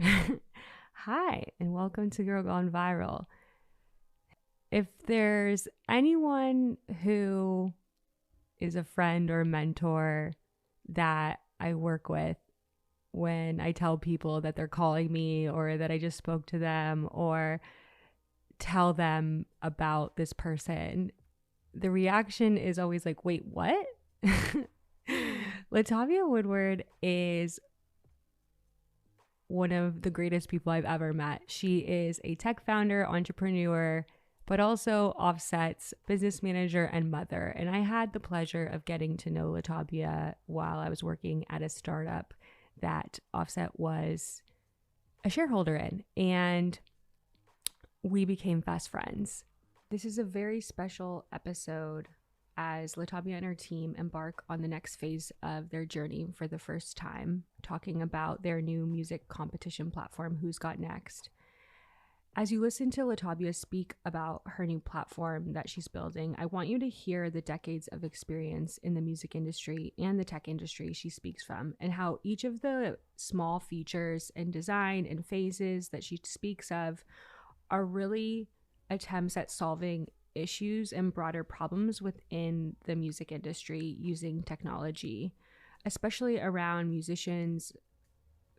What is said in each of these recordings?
Hi, and welcome to Girl Gone Viral. If there's anyone who is a friend or mentor that I work with, when I tell people that they're calling me or that I just spoke to them or tell them about this person, the reaction is always like, wait, what? Latavia Woodward is one of the greatest people I've ever met. She is a tech founder, entrepreneur, but also Offset's business manager and mother. And I had the pleasure of getting to know Latabia while I was working at a startup that Offset was a shareholder in. And we became fast friends. This is a very special episode as Latavia and her team embark on the next phase of their journey for the first time, talking about their new music competition platform, Who's Got Next. As you listen to Latavia speak about her new platform that she's building, I want you to hear the decades of experience in the music industry and the tech industry she speaks from, and how each of the small features and design and phases that she speaks of are really attempts at solving issues and broader problems within the music industry using technology, especially around musicians,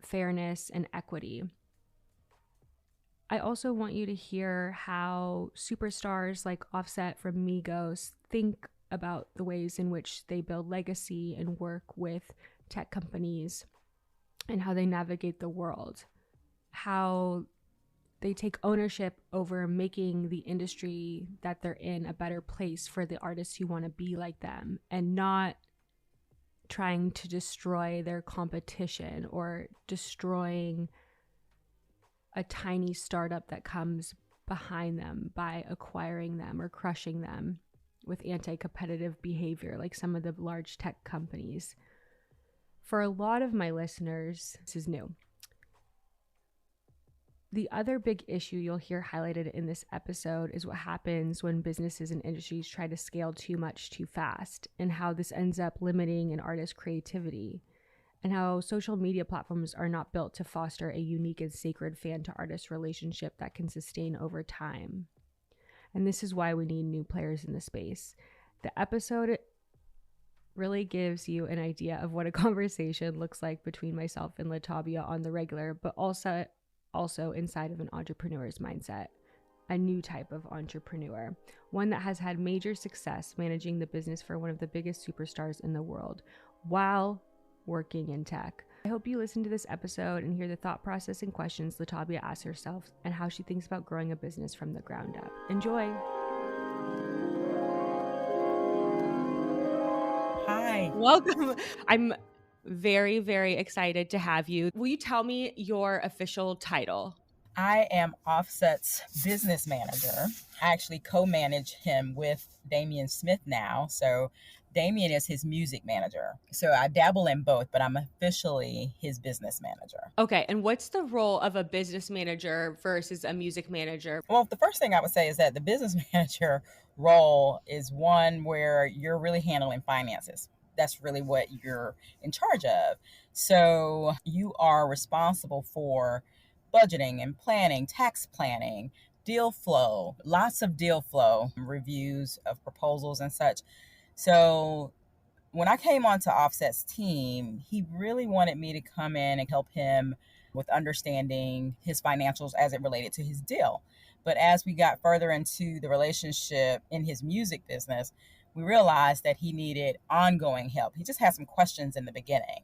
fairness, and equity. I also want you to hear how superstars like Offset from Migos think about the ways in which they build legacy and work with tech companies and how they navigate the world, how they take ownership over making the industry that they're in a better place for the artists who want to be like them, and not trying to destroy their competition or destroying a tiny startup that comes behind them by acquiring them or crushing them with anti-competitive behavior like some of the large tech companies. For a lot of my listeners, this is new. The other big issue you'll hear highlighted in this episode is what happens when businesses and industries try to scale too much too fast, and how this ends up limiting an artist's creativity, and how social media platforms are not built to foster a unique and sacred fan-to-artist relationship that can sustain over time. And this is why we need new players in the space. The episode really gives you an idea of what a conversation looks like between myself and Latavia on the regular, but also inside of an entrepreneur's mindset, a new type of entrepreneur, one that has had major success managing the business for one of the biggest superstars in the world while working in tech. I hope you listen to this episode and hear the thought process and questions Latavia asks herself and how she thinks about growing a business from the ground up. Enjoy. Hi. Welcome. I'm very, very excited to have you. Will you tell me your official title? I am Offset's business manager. I actually co-manage him with Damian Smith now. So Damian is his music manager. So I dabble in both, but I'm officially his business manager. Okay. And what's the role of a business manager versus a music manager? Well, the first thing I would say is that the business manager role is one where you're really handling finances. That's really what you're in charge of. So you are responsible for budgeting and planning, tax planning, deal flow, lots of deal flow, reviews of proposals and such. So when I came onto Offset's team, he really wanted me to come in and help him with understanding his financials as it related to his deal. But as we got further into the relationship in his music business, we realized that he needed ongoing help. He just had some questions in the beginning.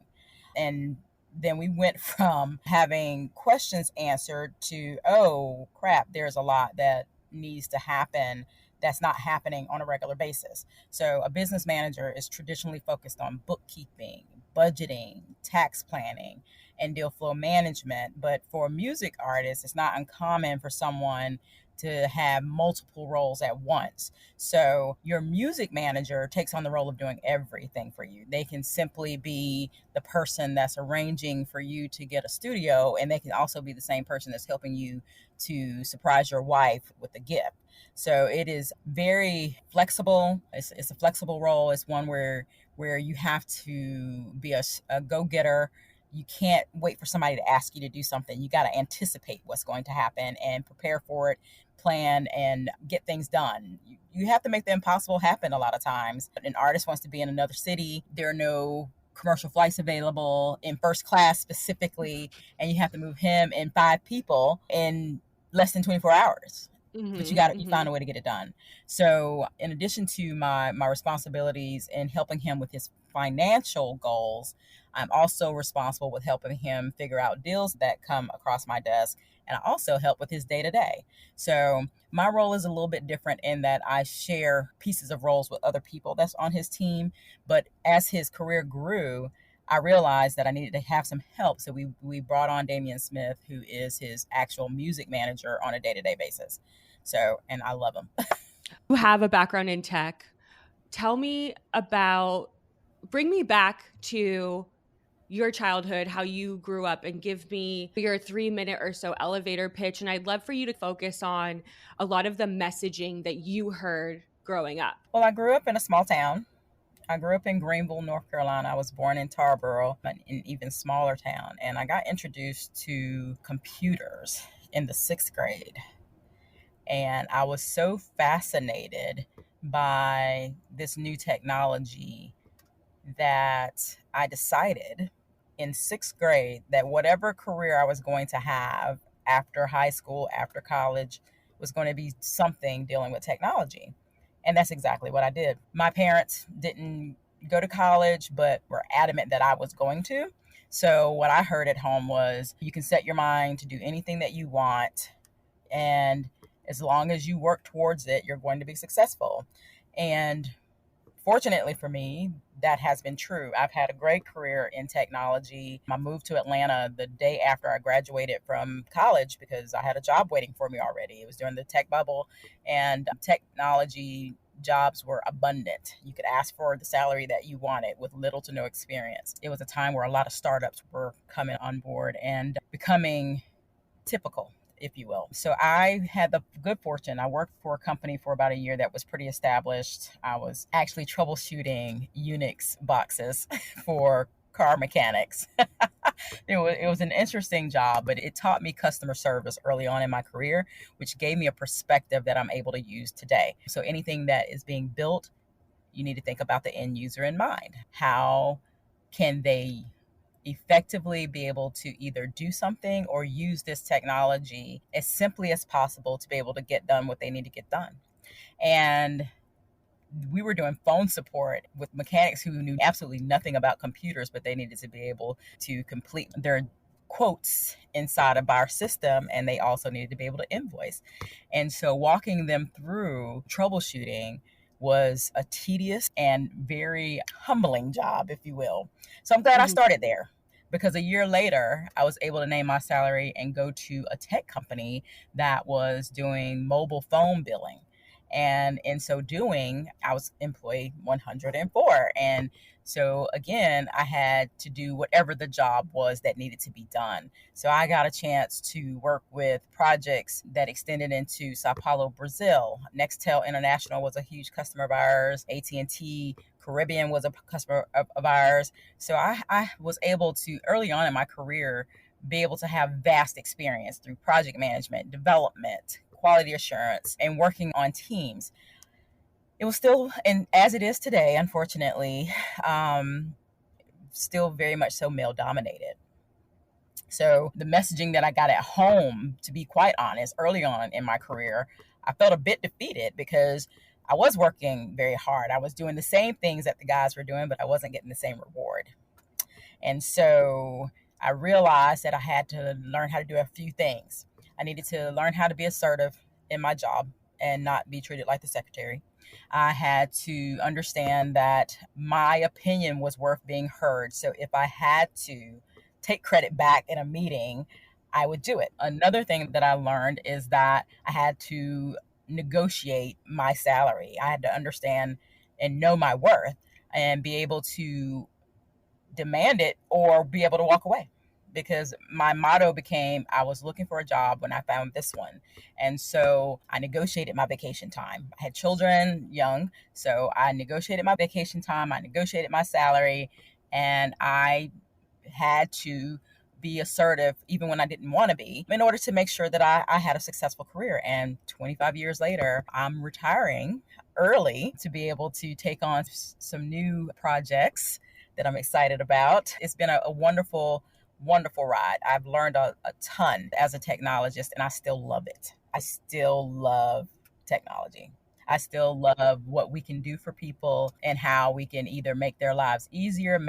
And then we went from having questions answered to, oh crap, there's a lot that needs to happen that's not happening on a regular basis. So a business manager is traditionally focused on bookkeeping, budgeting, tax planning, and deal flow management. But for music artists, it's not uncommon for someone to have multiple roles at once. So your music manager takes on the role of doing everything for you. They can simply be the person that's arranging for you to get a studio, and they can also be the same person that's helping you to surprise your wife with a gift. So it is very flexible. It's a flexible role. It's one where you have to be a go-getter You can't wait for somebody to ask you to do something. You got to anticipate what's going to happen and prepare for it, plan, and get things done. You have to make the impossible happen a lot of times. An artist wants to be in another city. There are no commercial flights available in first class specifically, and you have to move him and 5 people in less than 24 hours. But you find a way to get it done. So in addition to my responsibilities in helping him with his financial goals, I'm also responsible with helping him figure out deals that come across my desk. And I also help with his day-to-day. So my role is a little bit different in that I share pieces of roles with other people that's on his team. But as his career grew, I realized that I needed to have some help. So we brought on Damian Smith, who is his actual music manager on a day-to-day basis. So, and I love him. You have a background in tech. Bring me back to your childhood, how you grew up, and give me your 3-minute or so elevator pitch. And I'd love for you to focus on a lot of the messaging that you heard growing up. Well, I grew up in a small town. I grew up in Greenville, North Carolina. I was born in Tarboro, an even smaller town. And I got introduced to computers in the 6th grade. And I was so fascinated by this new technology that I decided in 6th grade that whatever career I was going to have after high school, after college, was going to be something dealing with technology. And that's exactly what I did. My parents didn't go to college, but were adamant that I was going to. So what I heard at home was, you can set your mind to do anything that you want, and as long as you work towards it, you're going to be successful. And fortunately for me, that has been true. I've had a great career in technology. I moved to Atlanta the day after I graduated from college because I had a job waiting for me already. It was during the tech bubble, and technology jobs were abundant. You could ask for the salary that you wanted with little to no experience. It was a time where a lot of startups were coming on board and becoming typical, if you will. So I had the good fortune. I worked for a company for about a year that was pretty established. I was actually troubleshooting Unix boxes for car mechanics. It was an interesting job, but it taught me customer service early on in my career, which gave me a perspective that I'm able to use today. So anything that is being built, you need to think about the end user in mind. How can they effectively be able to either do something or use this technology as simply as possible to be able to get done what they need to get done? And we were doing phone support with mechanics who knew absolutely nothing about computers, but they needed to be able to complete their quotes inside of our system, and they also needed to be able to invoice. And so walking them through troubleshooting was a tedious and very humbling job, if you will. So I'm glad I started there, because a year later, I was able to name my salary and go to a tech company that was doing mobile phone billing. And in so doing, I was employee 104. And so again, I had to do whatever the job was that needed to be done. So I got a chance to work with projects that extended into Sao Paulo, Brazil. Nextel International was a huge customer of ours. AT&T Caribbean was a customer of ours. So I was able to, early on in my career, be able to have vast experience through project management, development, quality assurance, and working on teams. It was still, and as it is today, unfortunately, still very much so male dominated. So the messaging that I got at home, to be quite honest, early on in my career, I felt a bit defeated because I was working very hard. I was doing the same things that the guys were doing, but I wasn't getting the same reward. And so I realized that I had to learn how to do a few things. I needed to learn how to be assertive in my job and not be treated like the secretary. I had to understand that my opinion was worth being heard. So if I had to take credit back in a meeting, I would do it. Another thing that I learned is that I had to negotiate my salary. I had to understand and know my worth and be able to demand it or be able to walk away. Because my motto became, I was looking for a job when I found this one. And so I negotiated my vacation time. I had children young, so I negotiated my vacation time. I negotiated my salary, and I had to be assertive even when I didn't want to be, in order to make sure that I had a successful career. And 25 years later, I'm retiring early to be able to take on some new projects that I'm excited about. It's been a wonderful, wonderful ride. I've learned a ton as a technologist, and I still love it. I still love technology. I still love what we can do for people and how we can either make their lives easier,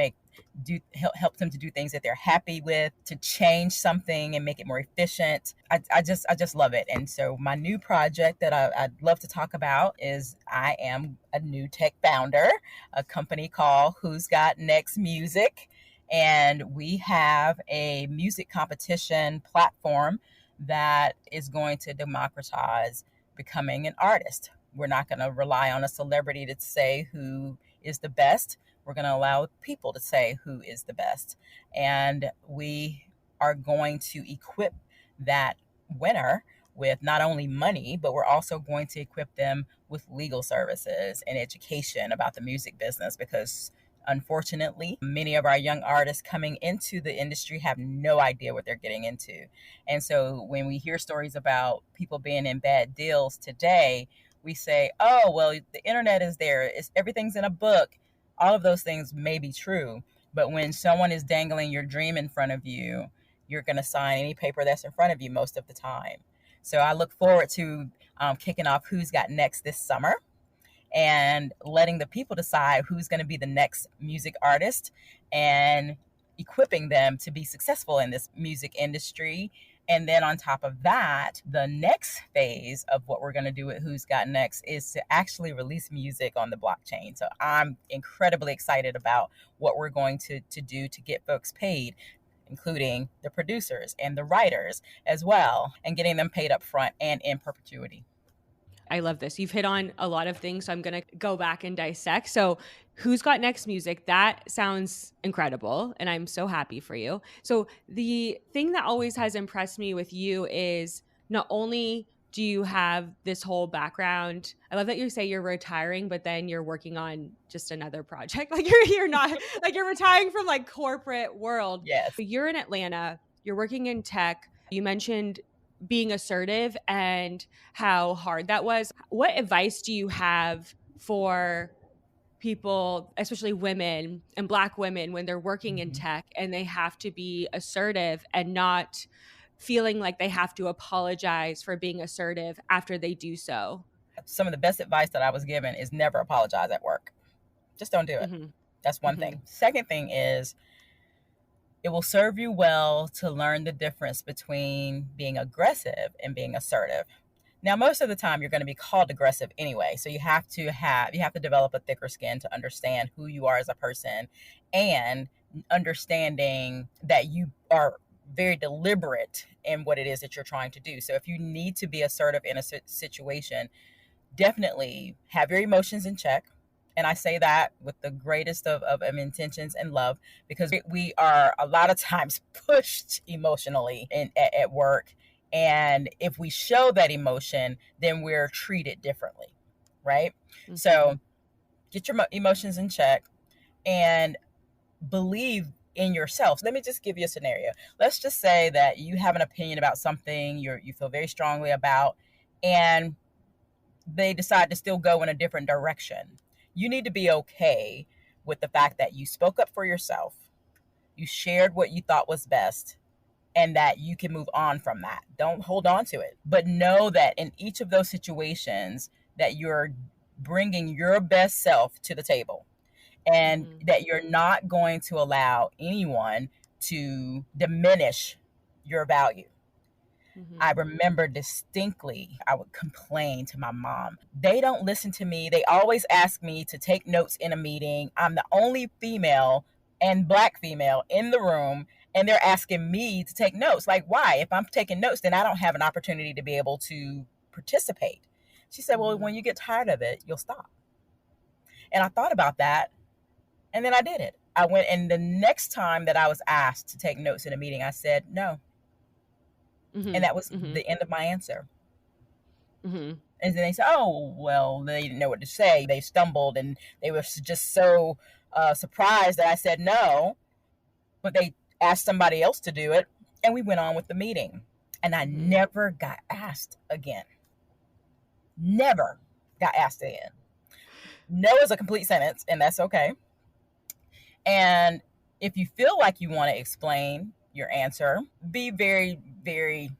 help them to do things that they're happy with, to change something and make it more efficient. I just love it. And so my new project that I'd love to talk about is I am a new tech founder, a company called Who's Got Next Music. And we have a music competition platform that is going to democratize becoming an artist. We're not going to rely on a celebrity to say who is the best. We're going to allow people to say who is the best. And we are going to equip that winner with not only money, but we're also going to equip them with legal services and education about the music business, because unfortunately, many of our young artists coming into the industry have no idea what they're getting into. And so when we hear stories about people being in bad deals today, we say, oh, well, the internet is there. Everything's in a book. All of those things may be true. But when someone is dangling your dream in front of you, you're going to sign any paper that's in front of you most of the time. So I look forward to kicking off Who's Got Next this summer and letting the people decide who's going to be the next music artist and equipping them to be successful in this music industry. And then on top of that, the next phase of what we're going to do with Who's Got Next is to actually release music on the blockchain. So I'm incredibly excited about what we're going to do to get folks paid, including the producers and the writers as well, and getting them paid up front and in perpetuity. I love this. You've hit on a lot of things, so I'm going to go back and dissect. So Who's Got Next Music? That sounds incredible, and I'm so happy for you. So the thing that always has impressed me with you is not only do you have this whole background, I love that you say you're retiring, but then you're working on just another project. Like you're not, like you're retiring from like corporate world. Yes. You're in Atlanta, you're working in tech. You mentioned being assertive and how hard that was. What advice do you have for people, especially women and Black women, when they're working in tech and they have to be assertive and not feeling like they have to apologize for being assertive after they do so? Some of the best advice that I was given is never apologize at work. Just don't do it. Mm-hmm. That's one thing. Second thing is, it will serve you well to learn the difference between being aggressive and being assertive. Now, most of the time you're going to be called aggressive anyway. So you have to develop a thicker skin to understand who you are as a person, and understanding that you are very deliberate in what it is that you're trying to do. So if you need to be assertive in a situation, definitely have your emotions in check. And I say that with the greatest of intentions and love, because we are a lot of times pushed emotionally at work. And if we show that emotion, then we're treated differently, right? Mm-hmm. So get your emotions in check and believe in yourself. Let me just give you a scenario. Let's just say that you have an opinion about something you feel very strongly about, and they decide to still go in a different direction. You need to be okay with the fact that you spoke up for yourself, you shared what you thought was best, and that you can move on from that. Don't hold on to it. But know that in each of those situations that you're bringing your best self to the table, and that you're not going to allow anyone to diminish your value. I remember distinctly, I would complain to my mom. They don't listen to me. They always ask me to take notes in a meeting. I'm the only female and Black female in the room, and they're asking me to take notes. Like, why? If I'm taking notes, then I don't have an opportunity to be able to participate. She said, well, when you get tired of it, you'll stop. And I thought about that, and then I did it. I went, and the next time that I was asked to take notes in a meeting, I said no. And that was the end of my answer. And then they said, oh, well, they didn't know what to say. They stumbled, and they were just so surprised that I said no. But they asked somebody else to do it, and we went on with the meeting. And I Mm-hmm. never got asked again. Never got asked again. No is a complete sentence, and that's okay. And if you feel like you want to explain your answer, be very, very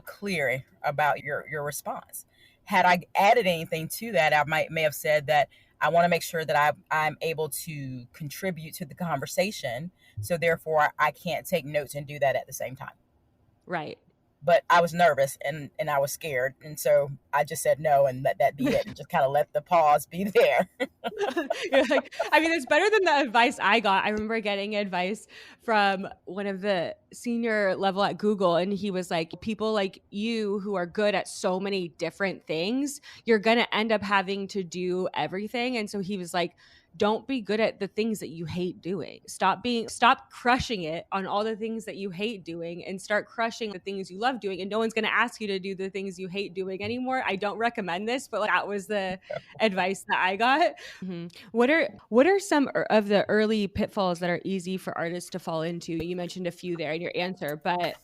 clear about your response. Had I added anything to that, I may have said that I want to make sure that I'm able to contribute to the conversation. So therefore, I can't take notes and do that at the same time. Right. But I was nervous and I was scared. And so I just said no and let that be it. And just kind of let the pause be there. You're like, I mean, it's better than the advice I got. I remember getting advice from one of the senior level at Google, and he was like, people like you who are good at so many different things, you're going to end up having to do everything. And so he was like, don't be good at the things that you hate doing. Stop crushing it on all the things that you hate doing and start crushing the things you love doing. And no one's going to ask you to do the things you hate doing anymore. I don't recommend this, but like, that was the advice that I got. Mm-hmm. What are some of the early pitfalls that are easy for artists to fall into? You mentioned a few there in your answer, but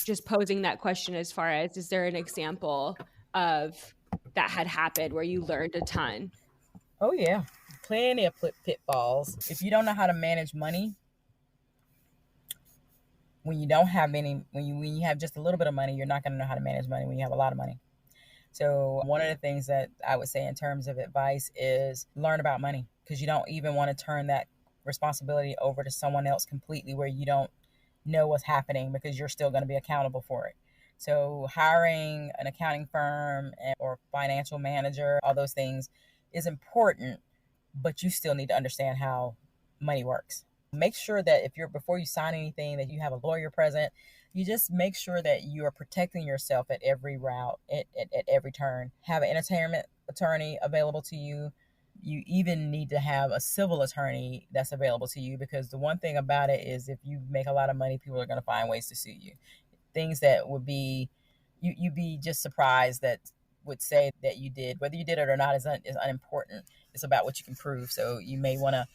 just posing that question as far as, is there an example of that had happened where you learned a ton? Oh yeah, plenty of pitfalls. If you don't know how to manage money, when you don't have any, when you have just a little bit of money, you're not going to know how to manage money when you have a lot of money. So one of the things that I would say in terms of advice is learn about money, because you don't even want to turn that responsibility over to someone else completely where you don't know what's happening, because you're still going to be accountable for it. So hiring an accounting firm or financial manager, all those things is important, but you still need to understand how money works. Make sure that before you sign anything, that you have a lawyer present. You just make sure that you are protecting yourself at every route, at every turn. Have an entertainment attorney available to you. You even need to have a civil attorney that's available to you, because the one thing about it is if you make a lot of money, people are going to find ways to sue you. Things that would be, you'd be just surprised that would say that you did. Whether you did it or not is unimportant. It's about what you can prove. So you may want to,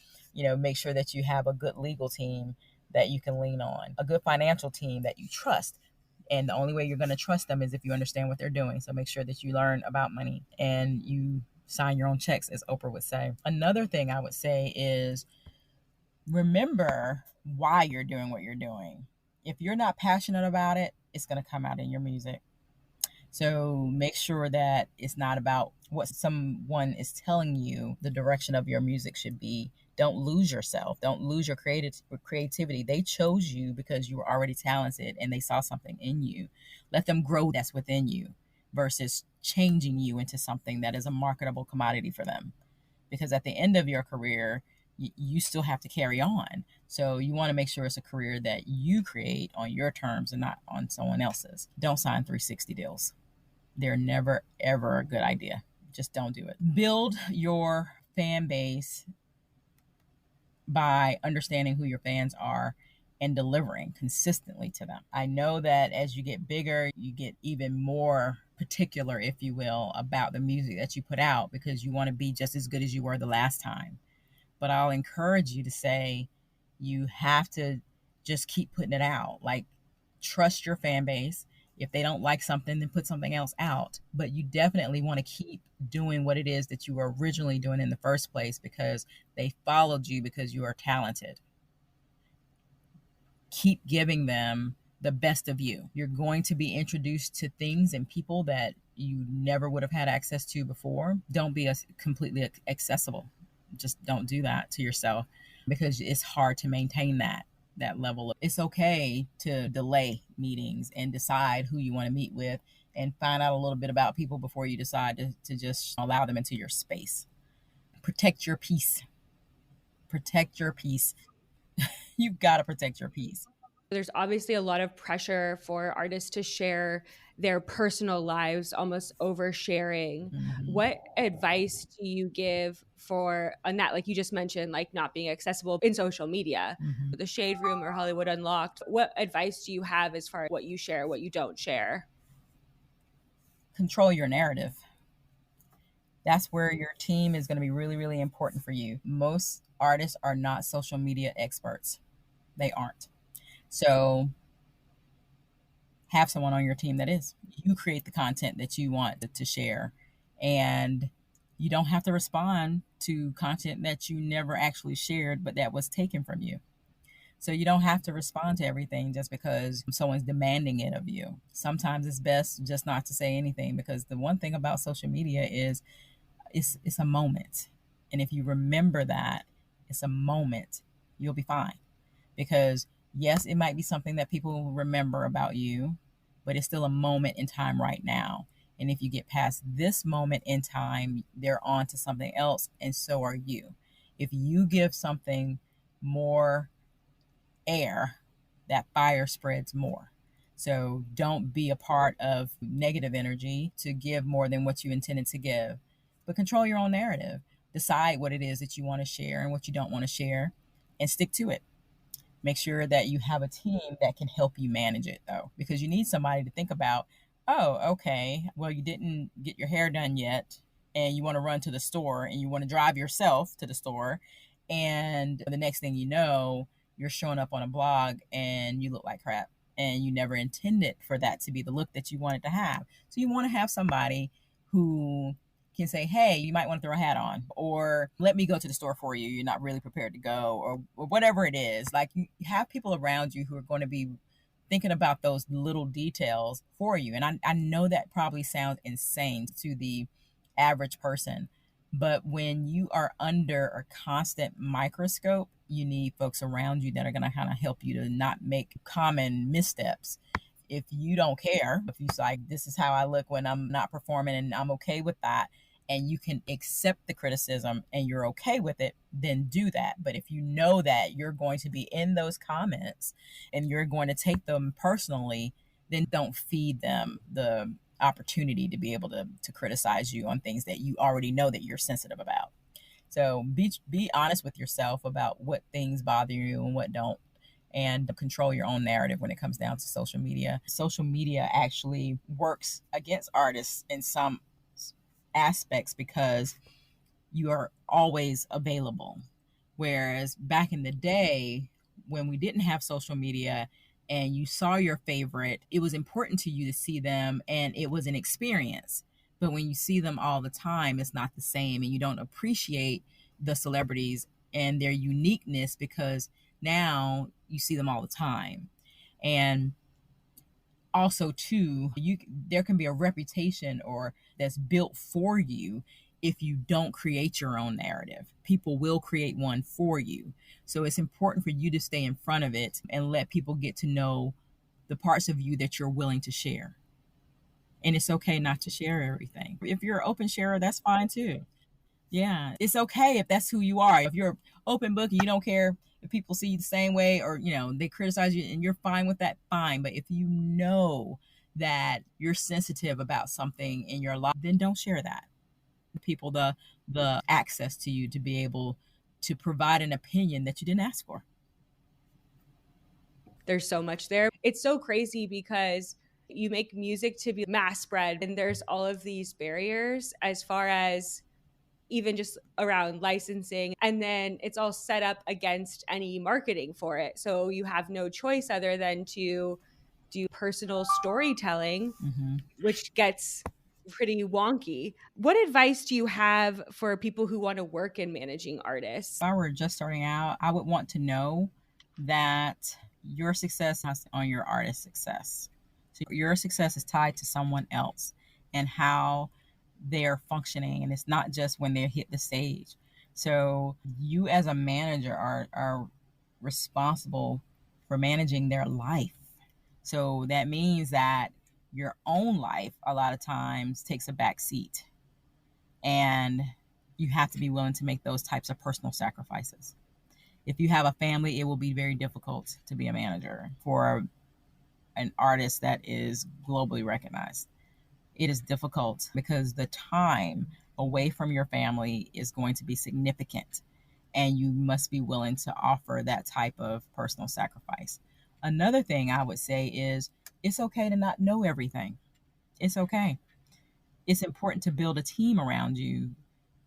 make sure that you have a good legal team that you can lean on, a good financial team that you trust. And the only way you're going to trust them is if you understand what they're doing. So make sure that you learn about money and you sign your own checks, as Oprah would say. Another thing I would say is remember why you're doing what you're doing. If you're not passionate about it, it's going to come out in your music. So make sure that it's not about what someone is telling you the direction of your music should be. Don't lose yourself. Don't lose your creativity. They chose you because you were already talented and they saw something in you. Let them grow that's within you versus changing you into something that is a marketable commodity for them. Because at the end of your career, you still have to carry on. So you want to make sure it's a career that you create on your terms and not on someone else's. Don't sign 360 deals. They're never, ever a good idea. Just don't do it. Build your fan base by understanding who your fans are and delivering consistently to them. I know that as you get bigger, you get even more particular, if you will, about the music that you put out, because you want to be just as good as you were the last time. But I'll encourage you to say you have to just keep putting it out. Like, trust your fan base. If they don't like something, then put something else out. But you definitely want to keep doing what it is that you were originally doing in the first place, because they followed you because you are talented. Keep giving them the best of you. You're going to be introduced to things and people that you never would have had access to before. Don't be completely accessible. Just don't do that to yourself, because it's hard to maintain that level. It's okay to delay meetings and decide who you want to meet with and find out a little bit about people before you decide to just allow them into your space. Protect your peace. Protect your peace. You've got to protect your peace. There's obviously a lot of pressure for artists to share their personal lives, almost oversharing. Mm-hmm. What advice do you give on that, like you just mentioned, like not being accessible in social media, Mm-hmm. the Shade Room or Hollywood Unlocked? What advice do you have as far as what you share, what you don't share? Control your narrative. That's where your team is going to be really, really important for you. Most artists are not social media experts. They aren't. So have someone on your team that is. You create the content that you want to share. And you don't have to respond to content that you never actually shared, but that was taken from you. So you don't have to respond to everything just because someone's demanding it of you. Sometimes it's best just not to say anything, because the one thing about social media is it's a moment. And if you remember that it's a moment, you'll be fine. Because yes, it might be something that people remember about you, but it's still a moment in time right now. And if you get past this moment in time, they're on to something else, and so are you. If you give something more air, that fire spreads more. So don't be a part of negative energy to give more than what you intended to give, but control your own narrative. Decide what it is that you want to share and what you don't want to share, and stick to it. Make sure that you have a team that can help you manage it, though, because you need somebody to think about, oh, okay, well, you didn't get your hair done yet, and you want to run to the store, and you want to drive yourself to the store. And the next thing you know, you're showing up on a blog and you look like crap. And you never intended for that to be the look that you wanted to have. So you want to have somebody who can say, hey, you might want to throw a hat on, or let me go to the store for you. You're not really prepared to go, or whatever it is. Like, you have people around you who are going to be thinking about those little details for you. And I know that probably sounds insane to the average person, but when you are under a constant microscope, you need folks around you that are going to kind of help you to not make common missteps. If you don't care, if you like, this is how I look when I'm not performing, and I'm okay with that, and you can accept the criticism and you're okay with it, then do that. But if you know that you're going to be in those comments and you're going to take them personally, then don't feed them the opportunity to be able to criticize you on things that you already know that you're sensitive about. So be honest with yourself about what things bother you and what don't, and control your own narrative when it comes down to social media. Social media actually works against artists in some aspects because you are always available. Whereas back in the day, when we didn't have social media and you saw your favorite, it was important to you to see them and it was an experience. But when you see them all the time, it's not the same, and you don't appreciate the celebrities and their uniqueness because now you see them all the time. And also too, there can be a reputation or that's built for you if you don't create your own narrative. People will create one for you. So it's important for you to stay in front of it and let people get to know the parts of you that you're willing to share. And it's okay not to share everything. If you're an open sharer, that's fine too. Yeah, it's okay if that's who you are. If you're open book and you don't care if people see you the same way, or they criticize you and you're fine with that, fine. But if you know that you're sensitive about something in your life, then don't share that. People the access to you to be able to provide an opinion that you didn't ask for. There's so much there. It's so crazy because you make music to be mass spread, and there's all of these barriers as far as even just around licensing. And then it's all set up against any marketing for it. So you have no choice other than to do personal storytelling, which gets pretty wonky. What advice do you have for people who want to work in managing artists? If I were just starting out, I would want to know that your success is on your artist's success. So your success is tied to someone else and how they're functioning, and it's not just when they hit the stage. So you as a manager are responsible for managing their life. So that means that your own life a lot of times takes a back seat, and you have to be willing to make those types of personal sacrifices. If you have a family, it will be very difficult to be a manager for an artist that is globally recognized. It is difficult because the time away from your family is going to be significant, and you must be willing to offer that type of personal sacrifice. Another thing I would say is it's okay to not know everything. It's okay. It's important to build a team around you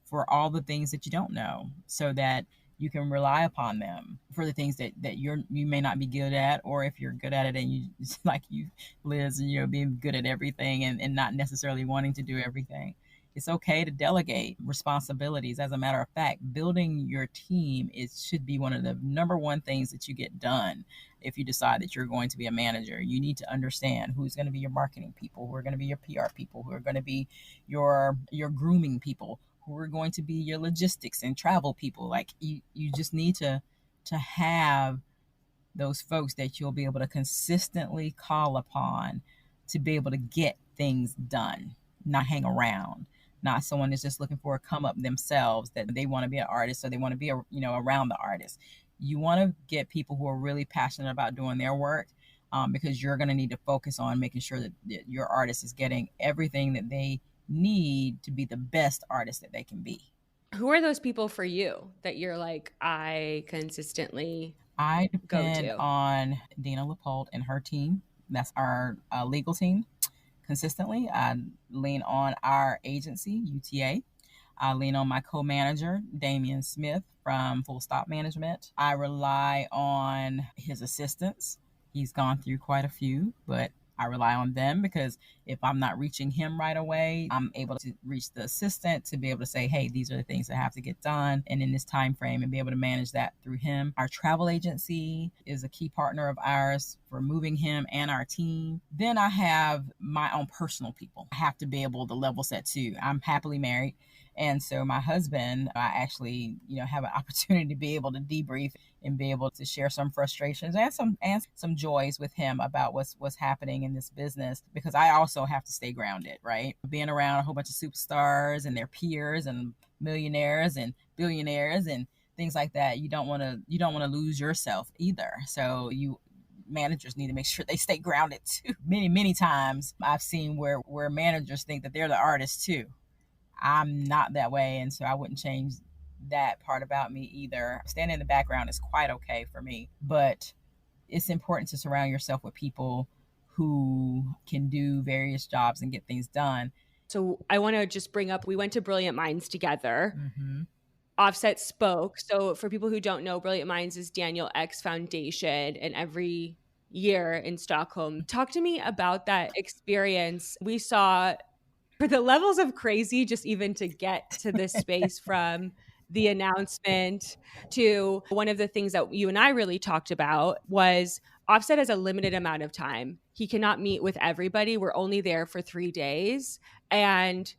for all the things that you don't know, so that you can rely upon them for the things that you may not be good at, or if you're good at it and you like you, Liz, and being good at everything and not necessarily wanting to do everything. It's okay to delegate responsibilities. As a matter of fact, building your team should be one of the number one things that you get done. If you decide that you're going to be a manager, you need to understand who's going to be your marketing people, who are going to be your PR people, who are going to be your grooming people, who are going to be your logistics and travel people. Like you just need to have those folks that you'll be able to consistently call upon to be able to get things done, not hang around. Not someone that's just looking for a come up themselves, that they want to be an artist, so they want to be around the artist. You want to get people who are really passionate about doing their work, because you're going to need to focus on making sure that your artist is getting everything that they need to be the best artist that they can be. Who are those people for you that you're like, I depend on Dina LaPolt and her team. That's our legal team. Consistently, I lean on our agency, UTA. I lean on my co-manager, Damian Smith from Full Stop Management. I rely on his assistants. He's gone through quite a few, but I rely on them because if I'm not reaching him right away, I'm able to reach the assistant to be able to say, hey, these are the things that have to get done and in this time frame, and be able to manage that through him. Our travel agency is a key partner of ours for moving him and our team. Then I have my own personal people. I have to be able to level set too. I'm happily married. And so my husband, I actually, have an opportunity to be able to debrief and be able to share some frustrations and some joys with him about what's happening in this business, because I also have to stay grounded, right? Being around a whole bunch of superstars and their peers and millionaires and billionaires and things like that, you don't want to lose yourself either. So managers need to make sure they stay grounded too. Many times I've seen where managers think that they're the artist too. I'm not that way, and so I wouldn't change that part about me either. Standing in the background is quite okay for me, but it's important to surround yourself with people who can do various jobs and get things done. So I want to just bring up, we went to Brilliant Minds together. Mm-hmm. Offset spoke. So for people who don't know, Brilliant Minds is Daniel Ek's foundation, and every year in Stockholm. Talk to me about that experience. We saw for the levels of crazy, just even to get to this space, from the announcement to one of the things that you and I really talked about was Offset has a limited amount of time. He cannot meet with everybody. We're only there for 3 days. And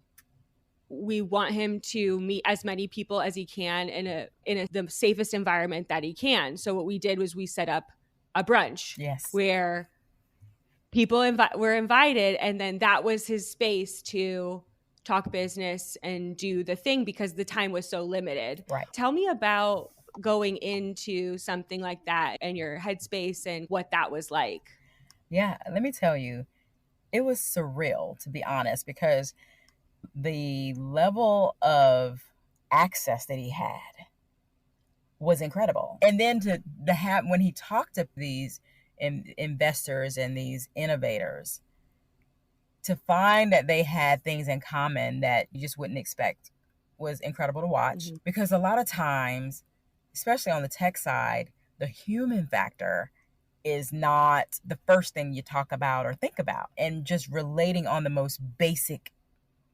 we want him to meet as many people as he can in the safest environment that he can. So what we did was we set up a brunch. Yes. Where people were invited, and then that was his space to talk business and do the thing because the time was so limited. Right. Tell me about going into something like that and your headspace and what that was like. Yeah, let me tell you, it was surreal, to be honest, because the level of access that he had was incredible. And then to have, when he talked to these investors and these innovators, to find that they had things in common that you just wouldn't expect was incredible to watch. Mm-hmm. Because a lot of times, especially on the tech side, the human factor is not the first thing you talk about or think about, and just relating on the most basic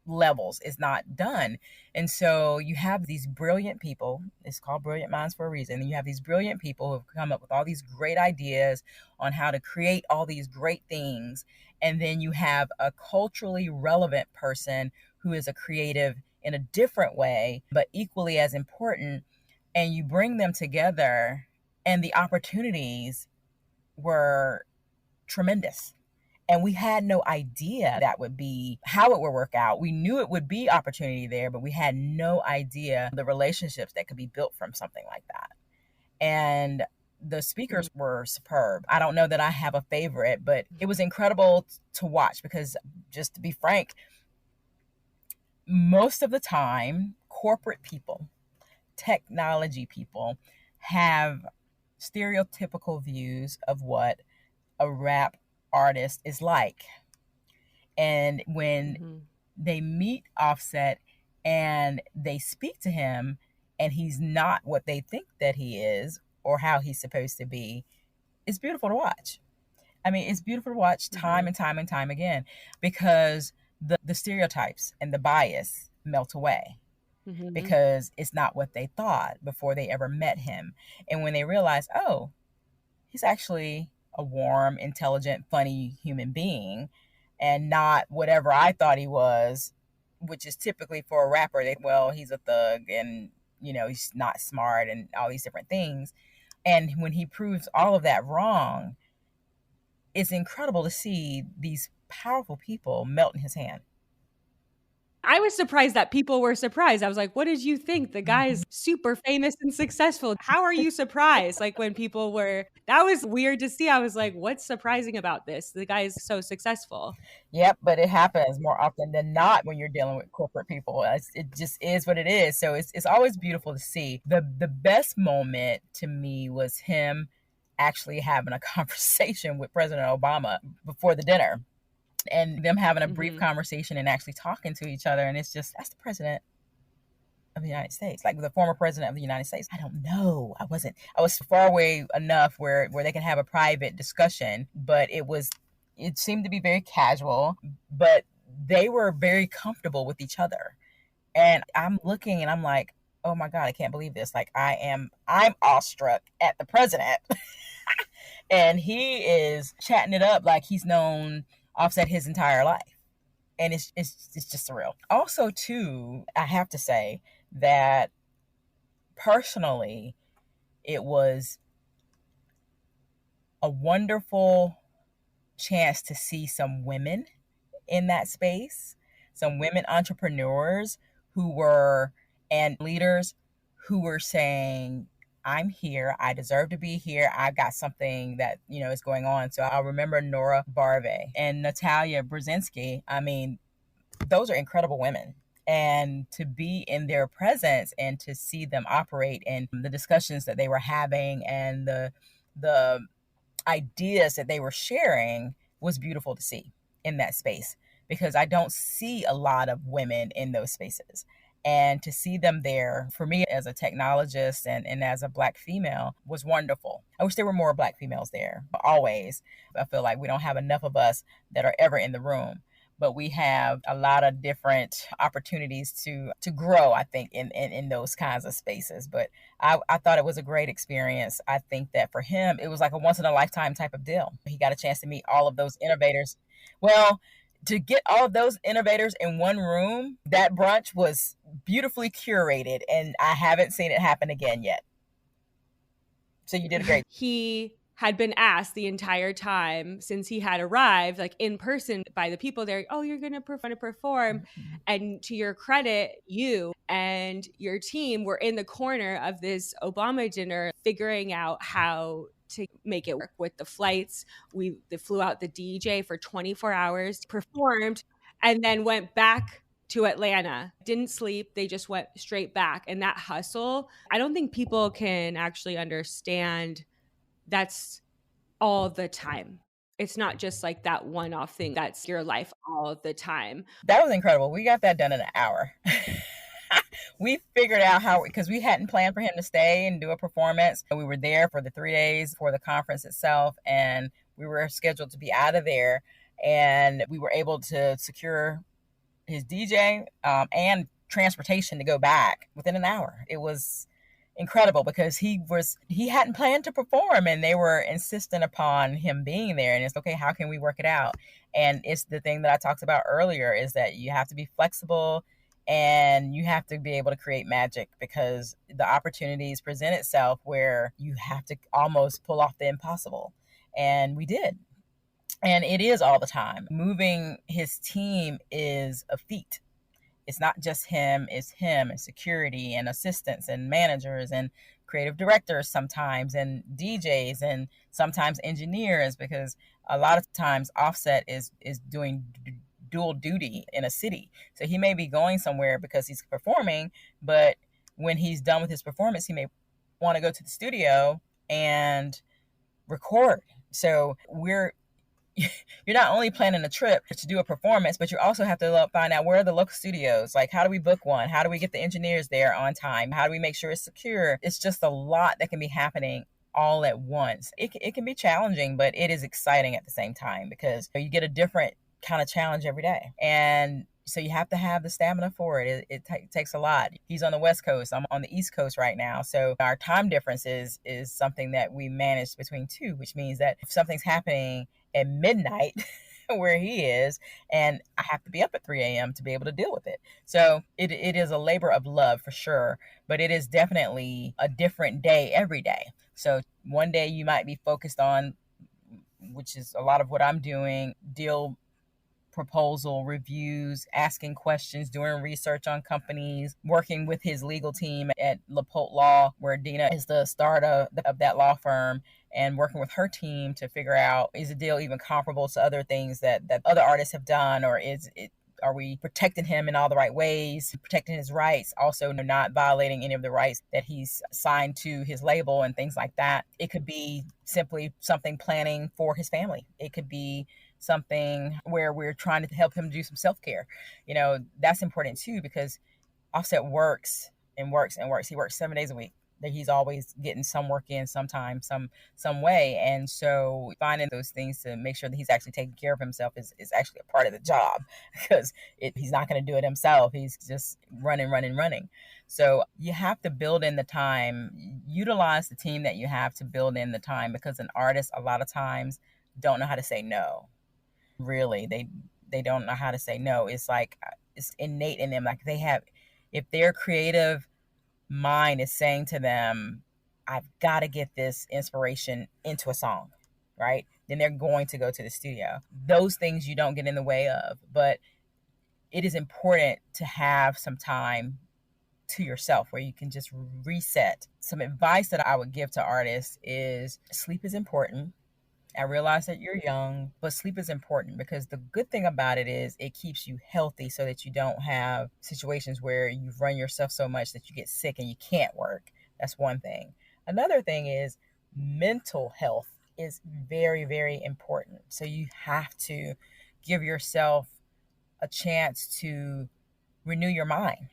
levels is not done. And so you have these brilliant people, it's called Brilliant Minds for a reason, and you have these brilliant people who have come up with all these great ideas on how to create all these great things, and then you have a culturally relevant person who is a creative in a different way but equally as important, and you bring them together, and the opportunities were tremendous. And we had no idea that would be how it would work out. We knew it would be opportunity there, but we had no idea the relationships that could be built from something like that. And the speakers were superb. I don't know that I have a favorite, but it was incredible to watch because, just to be frank, most of the time, corporate people, technology people have stereotypical views of what a rap artist is like. And when they meet Offset and they speak to him, and he's not what they think that he is or how he's supposed to be, it's beautiful to watch. I mean, it's beautiful to watch time and time and time again, because the stereotypes and the bias melt away, because it's not what they thought before they ever met him. And when they realize, oh, he's actually a warm, intelligent, funny human being, and not whatever I thought he was, which is typically for a rapper. Well, he's a thug, and he's not smart, and all these different things. And when he proves all of that wrong, it's incredible to see these powerful people melt in his hand. I was surprised that people were surprised. I was like, what did you think? The guy's super famous and successful. How are you surprised? Like, when people were, that was weird to see. I was like, what's surprising about this? The guy is so successful. Yep, but it happens more often than not when you're dealing with corporate people. It just is what it is. So it's always beautiful to see. The best moment to me was him actually having a conversation with President Obama before the dinner, and them having a brief conversation and actually talking to each other. And it's just, that's the president of the United States, like the former president of the United States. I don't know. I was far away enough where they can have a private discussion, but it seemed to be very casual, but they were very comfortable with each other. And I'm looking and I'm like, oh my God, I can't believe this. Like, I'm awestruck at the president. And he is chatting it up like he's known Offset his entire life. And it's just surreal. Also, too, I have to say that personally, it was a wonderful chance to see some women in that space, some women entrepreneurs and leaders who were saying, I'm here. I deserve to be here. I got something that, is going on. So I remember Nora Barve and Natalia Brzezinski. I mean, those are incredible women. And to be in their presence and to see them operate, and the discussions that they were having and the ideas that they were sharing was beautiful to see in that space, because I don't see a lot of women in those spaces. And to see them there, for me as a technologist and as a Black female, was wonderful. I wish there were more Black females there, but always. I feel like we don't have enough of us that are ever in the room. But we have a lot of different opportunities to grow, I think, in those kinds of spaces. But I thought it was a great experience. I think that for him, it was like a once-in-a-lifetime type of deal. He got a chance to meet all of those innovators. Well, to get all of those innovators in one room, that brunch was beautifully curated, and I haven't seen it happen again yet. So you did a great. He had been asked the entire time since he had arrived, like in person by the people there, oh, you're going to perform. And to your credit, you and your team were in the corner of this Obama dinner, figuring out how to make it work with the flights. They flew out the DJ for 24 hours, performed, and then went back to Atlanta. Didn't sleep. They just went straight back. And that hustle, I don't think people can actually understand. That's all the time. It's not just like that one-off thing. That's your life all the time. That was incredible. We got that done in an hour. We figured out how, because we hadn't planned for him to stay and do a performance. We were there for the 3 days for the conference itself, and we were scheduled to be out of there. And we were able to secure his DJ and transportation to go back within an hour. It was incredible because he hadn't planned to perform, and they were insistent upon him being there. And it's okay, how can we work it out? And it's the thing that I talked about earlier, is that you have to be flexible and you have to be able to create magic, because the opportunities present itself where you have to almost pull off the impossible. And we did. And it is all the time. Moving his team is a feat. It's not just him, it's him and security and assistants and managers and creative directors sometimes, and DJs, and sometimes engineers, because a lot of times Offset is doing dual duty in a city. So he may be going somewhere because he's performing, but when he's done with his performance, he may want to go to the studio and record. So we're you're not only planning a trip to do a performance, but you also have to find out where are the local studios. Like, how do we book one? How do we get the engineers there on time? How do we make sure it's secure? It's just a lot that can be happening all at once. It can be challenging, but it is exciting at the same time because you get a different kind of challenge every day. And so you have to have the stamina for it. It takes a lot. He's on the West Coast. I'm on the East Coast right now. So our time difference is something that we manage between two, which means that if something's happening at midnight where he is, and I have to be up at 3 a.m. to be able to deal with it. So it is a labor of love for sure, but it is definitely a different day every day. So one day you might be focused on, which is a lot of what I'm doing, deal proposal reviews, asking questions, doing research on companies, working with his legal team at LaPointe Law, where Dina is the start of that law firm, and working with her team to figure out, is the deal even comparable to other things that other artists have done, or are we protecting him in all the right ways, protecting his rights, also not violating any of the rights that he's signed to his label and things like that. It could be simply something planning for his family. It could be something where we're trying to help him do some self-care. That's important too, because Offset works and works and works. He works 7 days a week. He's always getting some work in sometime, some way. And so finding those things to make sure that he's actually taking care of himself is actually a part of the job, because he's not going to do it himself. He's just running. So you have to build in the time, utilize the team that you have to build in the time, because an artist a lot of times don't know how to say no. Really, they don't know how to say no. It's like it's innate in them. Like if their creative mind is saying to them, I've got to get this inspiration into a song, right? Then they're going to go to the studio. Those things you don't get in the way of, but it is important to have some time to yourself where you can just reset. Some advice that I would give to artists is sleep is important. I realize that you're young, but sleep is important, because the good thing about it is it keeps you healthy so that you don't have situations where you've run yourself so much that you get sick and you can't work. That's one thing. Another thing is mental health is very, very important. So you have to give yourself a chance to renew your mind.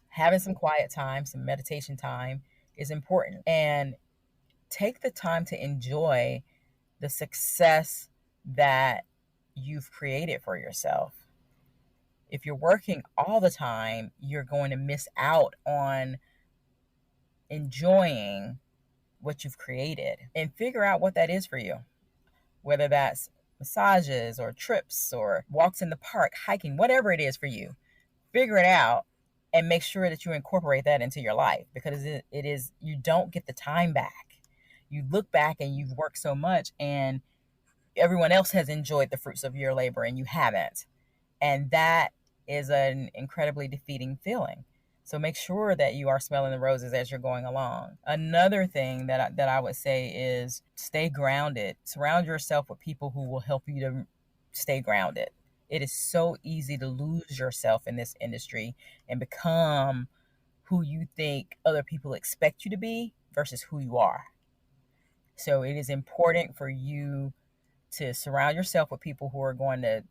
Having some quiet time, some meditation time is important. And take the time to enjoy the success that you've created for yourself. If you're working all the time, you're going to miss out on enjoying what you've created, and figure out what that is for you, whether that's massages or trips or walks in the park, hiking, whatever it is for you. Figure it out and make sure that you incorporate that into your life, because it is, you don't get the time back. You look back and you've worked so much, and everyone else has enjoyed the fruits of your labor and you haven't. And that is an incredibly defeating feeling. So make sure that you are smelling the roses as you're going along. Another thing that I would say is stay grounded. Surround yourself with people who will help you to stay grounded. It is so easy to lose yourself in this industry and become who you think other people expect you to be versus who you are. So it is important for you to surround yourself with people who are going to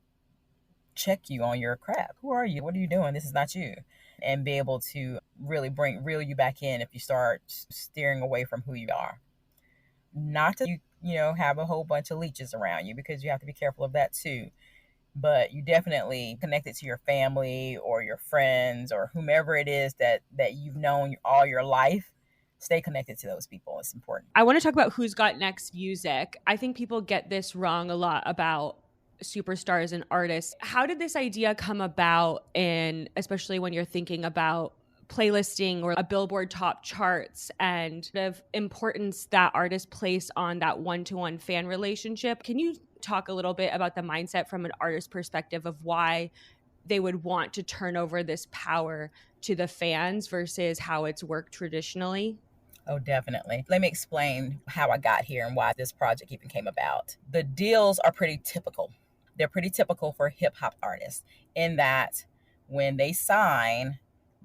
check you on your craft. Who are you? What are you doing? This is not you. And be able to really reel you back in if you start steering away from who you are. Not to, have a whole bunch of leeches around you, because you have to be careful of that too. But you definitely connect it to your family or your friends or whomever it is that you've known all your life. Stay connected to those people. It's important. I want to talk about Who's Got Next music. I think people get this wrong a lot about superstars and artists. How did this idea come about, and especially when you're thinking about playlisting or a Billboard top charts and the importance that artists place on that one-to-one fan relationship? Can you talk a little bit about the mindset from an artist perspective of why they would want to turn over this power to the fans versus how it's worked traditionally? Oh, definitely. Let me explain how I got here and why this project even came about. The deals are pretty typical. They're pretty typical for hip hop artists in that when they sign,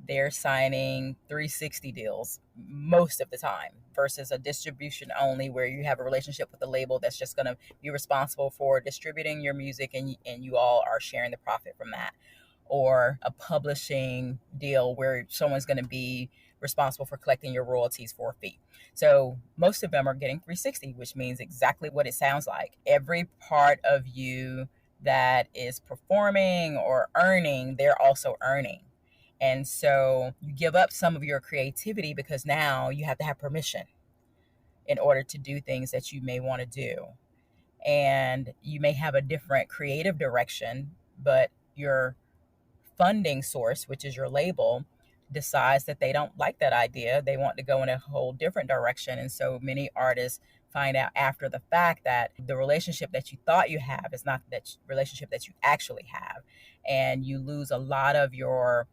they're signing 360 deals most of the time, versus a distribution only, where you have a relationship with the label that's just going to be responsible for distributing your music, and you all are sharing the profit from that. Or a publishing deal where someone's going to be responsible for collecting your royalties for a fee. So most of them are getting 360, which means exactly what it sounds like. Every part of you that is performing or earning, they're also earning. And so you give up some of your creativity because now you have to have permission in order to do things that you may want to do. And you may have a different creative direction, but your funding source, which is your label, decides that they don't like that idea. They want to go in a whole different direction. And so many artists find out after the fact that the relationship that you thought you have is not that relationship that you actually have. And you lose a lot of your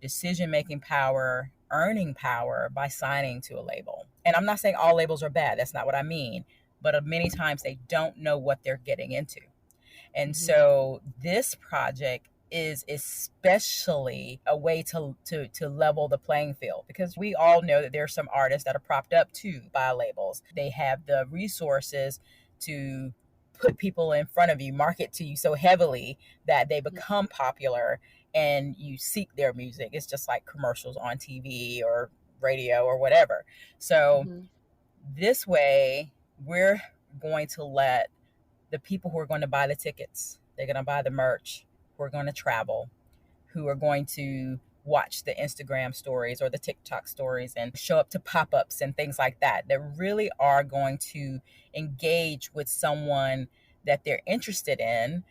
decision-making power, earning power by signing to a label. And I'm not saying all labels are bad. That's not what I mean. But many times they don't know what they're getting into. And so this project is especially a way to level the playing field, because we all know that there are some artists that are propped up too by labels. They have the resources to put people in front of you, market to you so heavily that they become popular and you seek their music. It's just like commercials on TV or radio or whatever. So this way, we're going to let the people who are going to buy the tickets, they're going to buy the merch, who are going to travel, who are going to watch the Instagram stories or the TikTok stories and show up to pop-ups and things like that really are going to engage with someone that they're interested in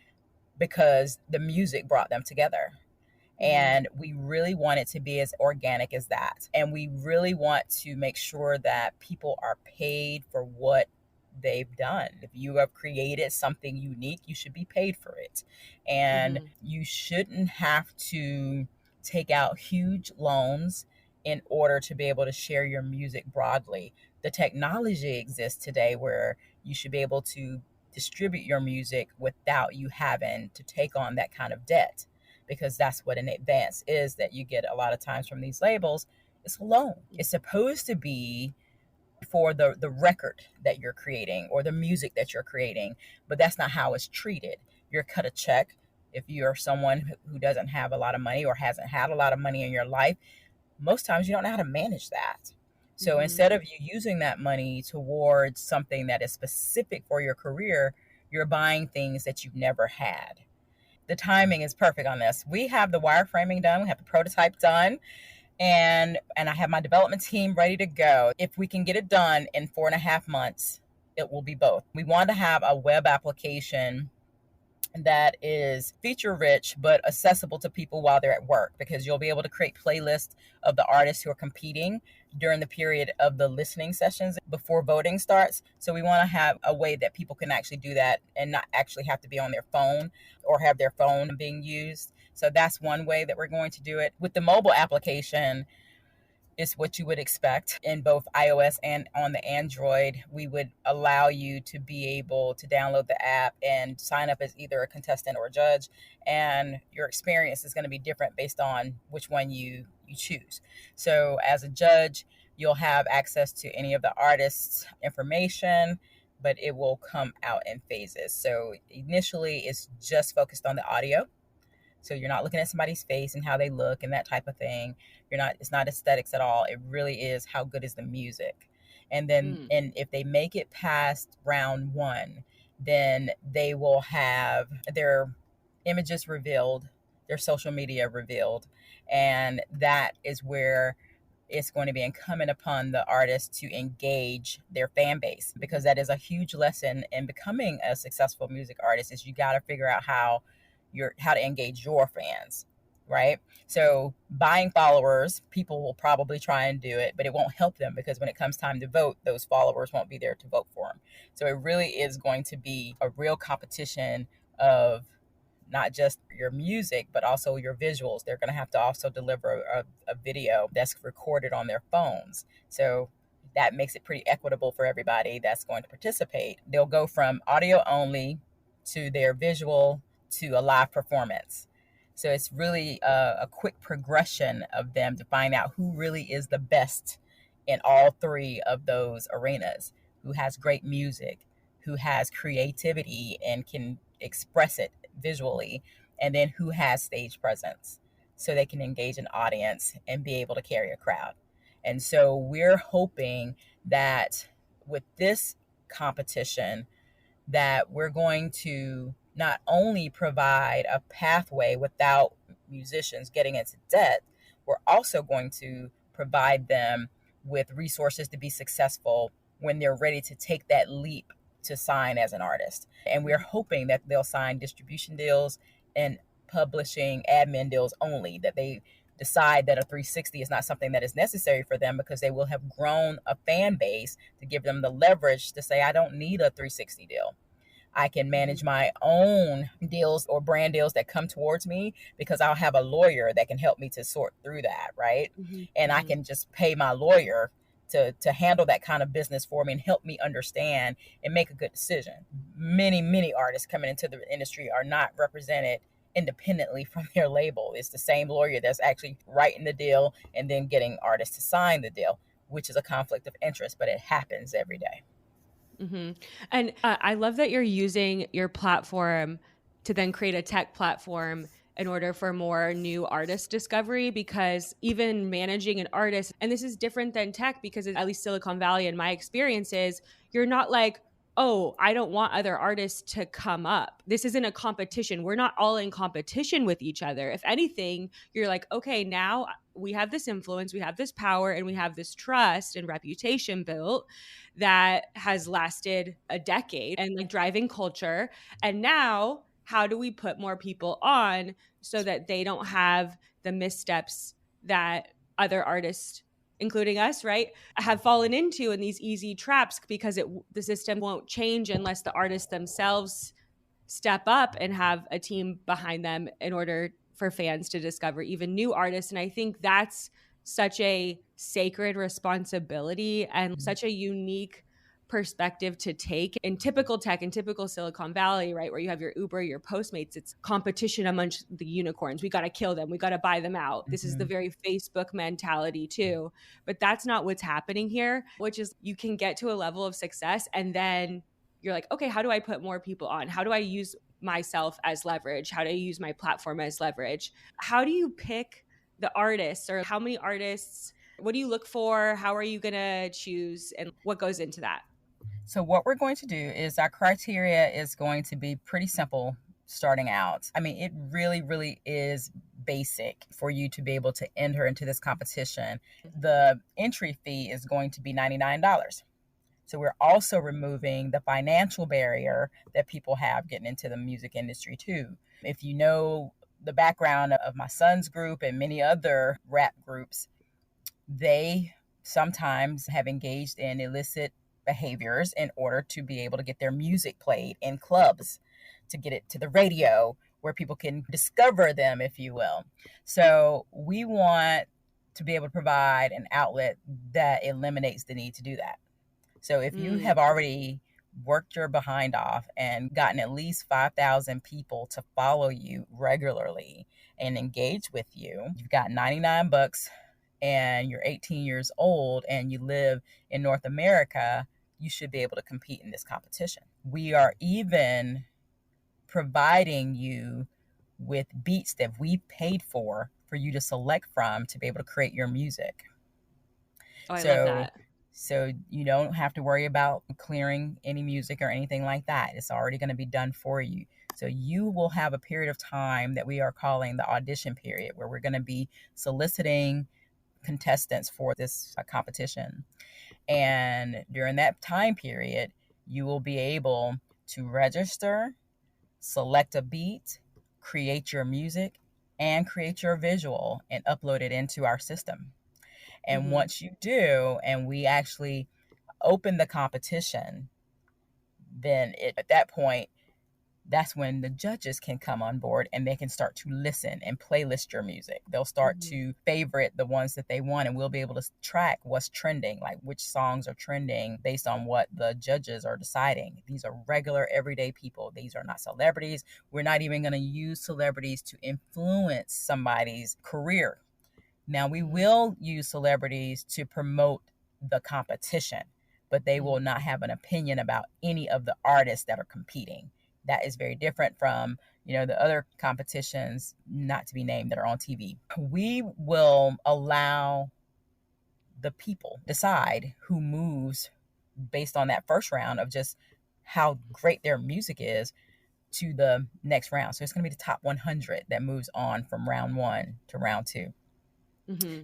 because the music brought them together. And we really want it to be as organic as that. And we really want to make sure that people are paid for what they've done. If you have created something unique, you should be paid for it. And you shouldn't have to take out huge loans in order to be able to share your music broadly. The technology exists today where you should be able to distribute your music without you having to take on that kind of debt, because that's what an advance is that you get a lot of times from these labels. It's a loan. It's supposed to be for the record that you're creating or the music that you're creating, but that's not how it's treated. You're cut a check. If you're someone who doesn't have a lot of money or hasn't had a lot of money in your life, most times you don't know how to manage that. So instead of you using that money towards something that is specific for your career, you're buying things that you've never had. The timing is perfect on this. We have the wireframing done. We have the prototype done. And I have my development team ready to go. If we can get it done in 4.5 months, it will be both. We want to have a web application that is feature rich but accessible to people while they're at work, because you'll be able to create playlists of the artists who are competing during the period of the listening sessions before voting starts. So we want to have a way that people can actually do that and not actually have to be on their phone or have their phone being used. So that's one way that we're going to do it. With the mobile application, is what you would expect in both iOS and on the Android. We would allow you to be able to download the app and sign up as either a contestant or a judge. And your experience is going to be different based on which one you choose. So as a judge, you'll have access to any of the artists' information, but it will come out in phases. So initially, it's just focused on the audio. So you're not looking at somebody's face and how they look and that type of thing. It's not aesthetics at all. It really is how good is the music. And then, and if they make it past round 1, then they will have their images revealed, their social media revealed. And that is where it's going to be incumbent upon the artist to engage their fan base, because that is a huge lesson in becoming a successful music artist. Is you got to figure out how to engage your fans, right? So buying followers, people will probably try and do it, but it won't help them, because when it comes time to vote, those followers won't be there to vote for them. So it really is going to be a real competition of not just your music, but also your visuals. They're going to have to also deliver a video that's recorded on their phones. So that makes it pretty equitable for everybody that's going to participate. They'll go from audio only to their visual to a live performance. So it's really a quick progression of them to find out who really is the best in all three of those arenas, who has great music, who has creativity and can express it visually, and then who has stage presence so they can engage an audience and be able to carry a crowd. And so we're hoping that with this competition that we're going to not only provide a pathway without musicians getting into debt, we're also going to provide them with resources to be successful when they're ready to take that leap to sign as an artist. And we're hoping that they'll sign distribution deals and publishing admin deals only, that they decide that a 360 is not something that is necessary for them because they will have grown a fan base to give them the leverage to say, I don't need a 360 deal. I can manage my own deals or brand deals that come towards me because I'll have a lawyer that can help me to sort through that, right? And I can just pay my lawyer to handle that kind of business for me and help me understand and make a good decision. Many artists coming into the industry are not represented independently from their label. It's the same lawyer that's actually writing the deal and then getting artists to sign the deal, which is a conflict of interest, but it happens every day. And I love that you're using your platform to then create a tech platform in order for more new artist discovery, because even managing an artist, and this is different than tech because at least Silicon Valley in my experiences, you're not like, oh, I don't want other artists to come up. This isn't a competition. We're not all in competition with each other. If anything, you're like, okay, now we have this influence, we have this power, and we have this trust and reputation built that has lasted a decade and like driving culture. And now how do we put more people on so that they don't have the missteps that other artists, including us, right, have fallen into in these easy traps, because the system won't change unless the artists themselves step up and have a team behind them in order for fans to discover even new artists. And I think that's such a sacred responsibility and such a unique perspective to take. In typical tech, in typical Silicon Valley, right, where you have your Uber, your Postmates, it's competition amongst the unicorns. We got to kill them. We got to buy them out. This is the very Facebook mentality too. But that's not what's happening here, which is you can get to a level of success and then you're like, okay, how do I put more people on? How do I use myself as leverage? How do I use my platform as leverage? How do you pick the artists, or how many artists? What do you look for? How are you going to choose, and what goes into that? So what we're going to do is our criteria is going to be pretty simple starting out. I mean, it really is basic for you to be able to enter into this competition. The entry fee is going to be $99. So we're also removing the financial barrier that people have getting into the music industry too. If you know the background of my son's group and many other rap groups, they sometimes have engaged in illicit behaviors in order to be able to get their music played in clubs, to get it to the radio where people can discover them, if you will. So we want to be able to provide an outlet that eliminates the need to do that. So if you have already worked your behind off and gotten at least 5,000 people to follow you regularly and engage with you, you've got $99 and you're 18 years old and you live in North America, you should be able to compete in this competition. We are even providing you with beats that we paid for you to select from to be able to create your music. Oh, I love that. So you don't have to worry about clearing any music or anything like that. It's already going to be done for you. So you will have a period of time that we are calling the audition period, where we're going to be soliciting contestants for this competition. And during that time period, you will be able to register, select a beat, create your music, and create your visual and upload it into our system. And once you do, and we actually open the competition, then at that point, that's when the judges can come on board and they can start to listen and playlist your music. They'll start to favorite the ones that they want, and we'll be able to track what's trending, like which songs are trending based on what the judges are deciding. These are regular, everyday people. These are not celebrities. We're not even going to use celebrities to influence somebody's career. Now, we will use celebrities to promote the competition, but they will not have an opinion about any of the artists that are competing. That is very different from, the other competitions, not to be named, that are on TV. We will allow the people decide who moves based on that first round of just how great their music is to the next round. So it's going to be the top 100 that moves on from round 1 to round 2.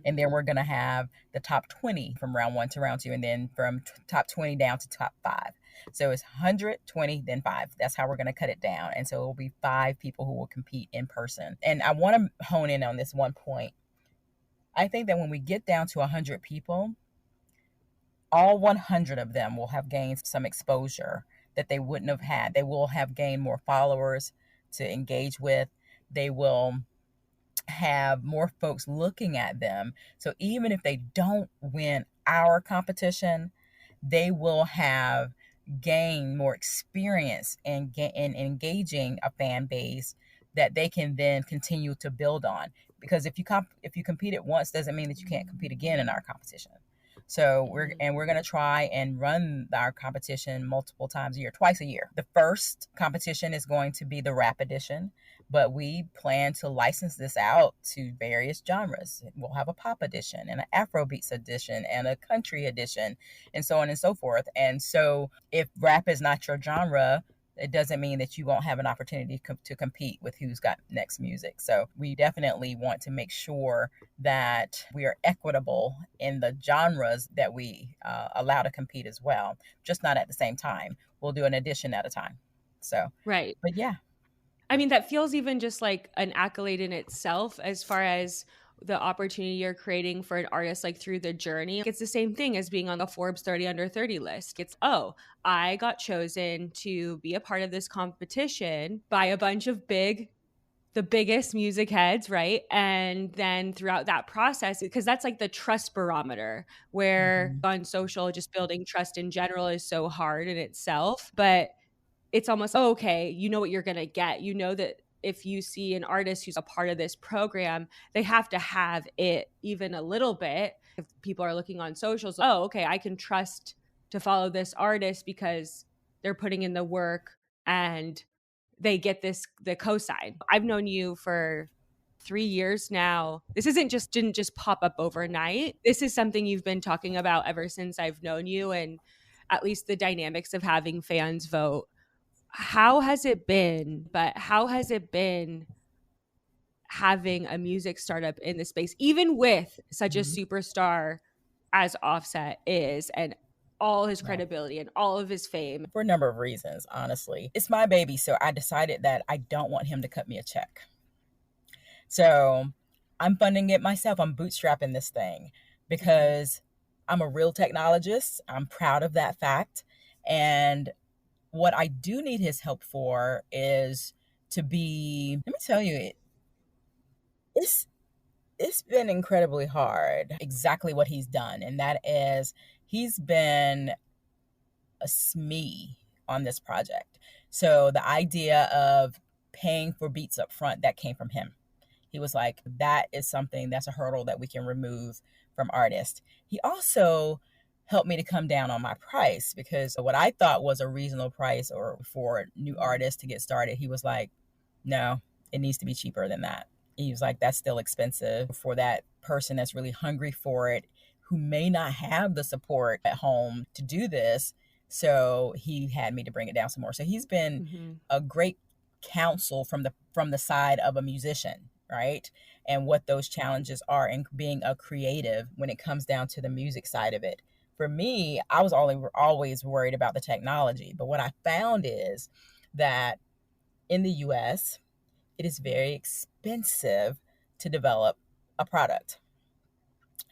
And then we're going to have the top 20 from round 1 to round 2, and then from top 20 down to top 5. So it's 120, then 5. That's how we're going to cut it down. And so it will be 5 people who will compete in person. And I want to hone in on this one point. I think that when we get down to 100 people, all 100 of them will have gained some exposure that they wouldn't have had. They will have gained more followers to engage with. They will have more folks looking at them. So even if they don't win our competition, they will have gained more experience in engaging a fan base that they can then continue to build on. Because if you compete it once, doesn't mean that you can't compete again in our competition. So we're going to try and run our competition multiple times a year, twice a year. The first competition is going to be the rap edition, but we plan to license this out to various genres. We'll have a pop edition and an Afrobeats edition and a country edition and so on and so forth. And so if rap is not your genre, it doesn't mean that you won't have an opportunity to compete with who's got next music. So we definitely want to make sure that we are equitable in the genres that we allow to compete as well, just not at the same time. We'll do an edition at a time. So, right. But yeah. I mean, that feels even just like an accolade in itself as far as the opportunity you're creating for an artist, like through the journey. It's the same thing as being on the Forbes 30 under 30 list. It's, I got chosen to be a part of this competition by a bunch of the biggest music heads, right? And then throughout that process, because that's like the trust barometer, where on social, just building trust in general is so hard in itself. But it's almost, okay, you know what you're going to get. You know that if you see an artist who's a part of this program, they have to have it even a little bit. If people are looking on socials, okay, I can trust to follow this artist because they're putting in the work and they get the cosign. I've known you for 3 years now. This didn't just pop up overnight. This is something you've been talking about ever since I've known you, and at least the dynamics of having fans vote. How has it been having a music startup in the space, even with such a superstar as Offset is, and all his credibility and all of his fame? For a number of reasons, honestly. It's my baby, so I decided that I don't want him to cut me a check. So I'm funding it myself. I'm bootstrapping this thing because I'm a real technologist. I'm proud of that fact. And what I do need his help for is to be, let me tell you, it's been incredibly hard, exactly what he's done. And that is, he's been a SME on this project. So the idea of paying for beats up front, that came from him. He was like, that is something that's a hurdle that we can remove from artists. He also helped me to come down on my price, because what I thought was a reasonable price or for new artists to get started, he was like, no, it needs to be cheaper than that. He was like, that's still expensive for that person that's really hungry for it, who may not have the support at home to do this. So he had me to bring it down some more. So he's been a great counsel from the side of a musician, right? And what those challenges are in being a creative when it comes down to the music side of it. For me, I was always worried about the technology. But what I found is that in the US, it is very expensive to develop a product.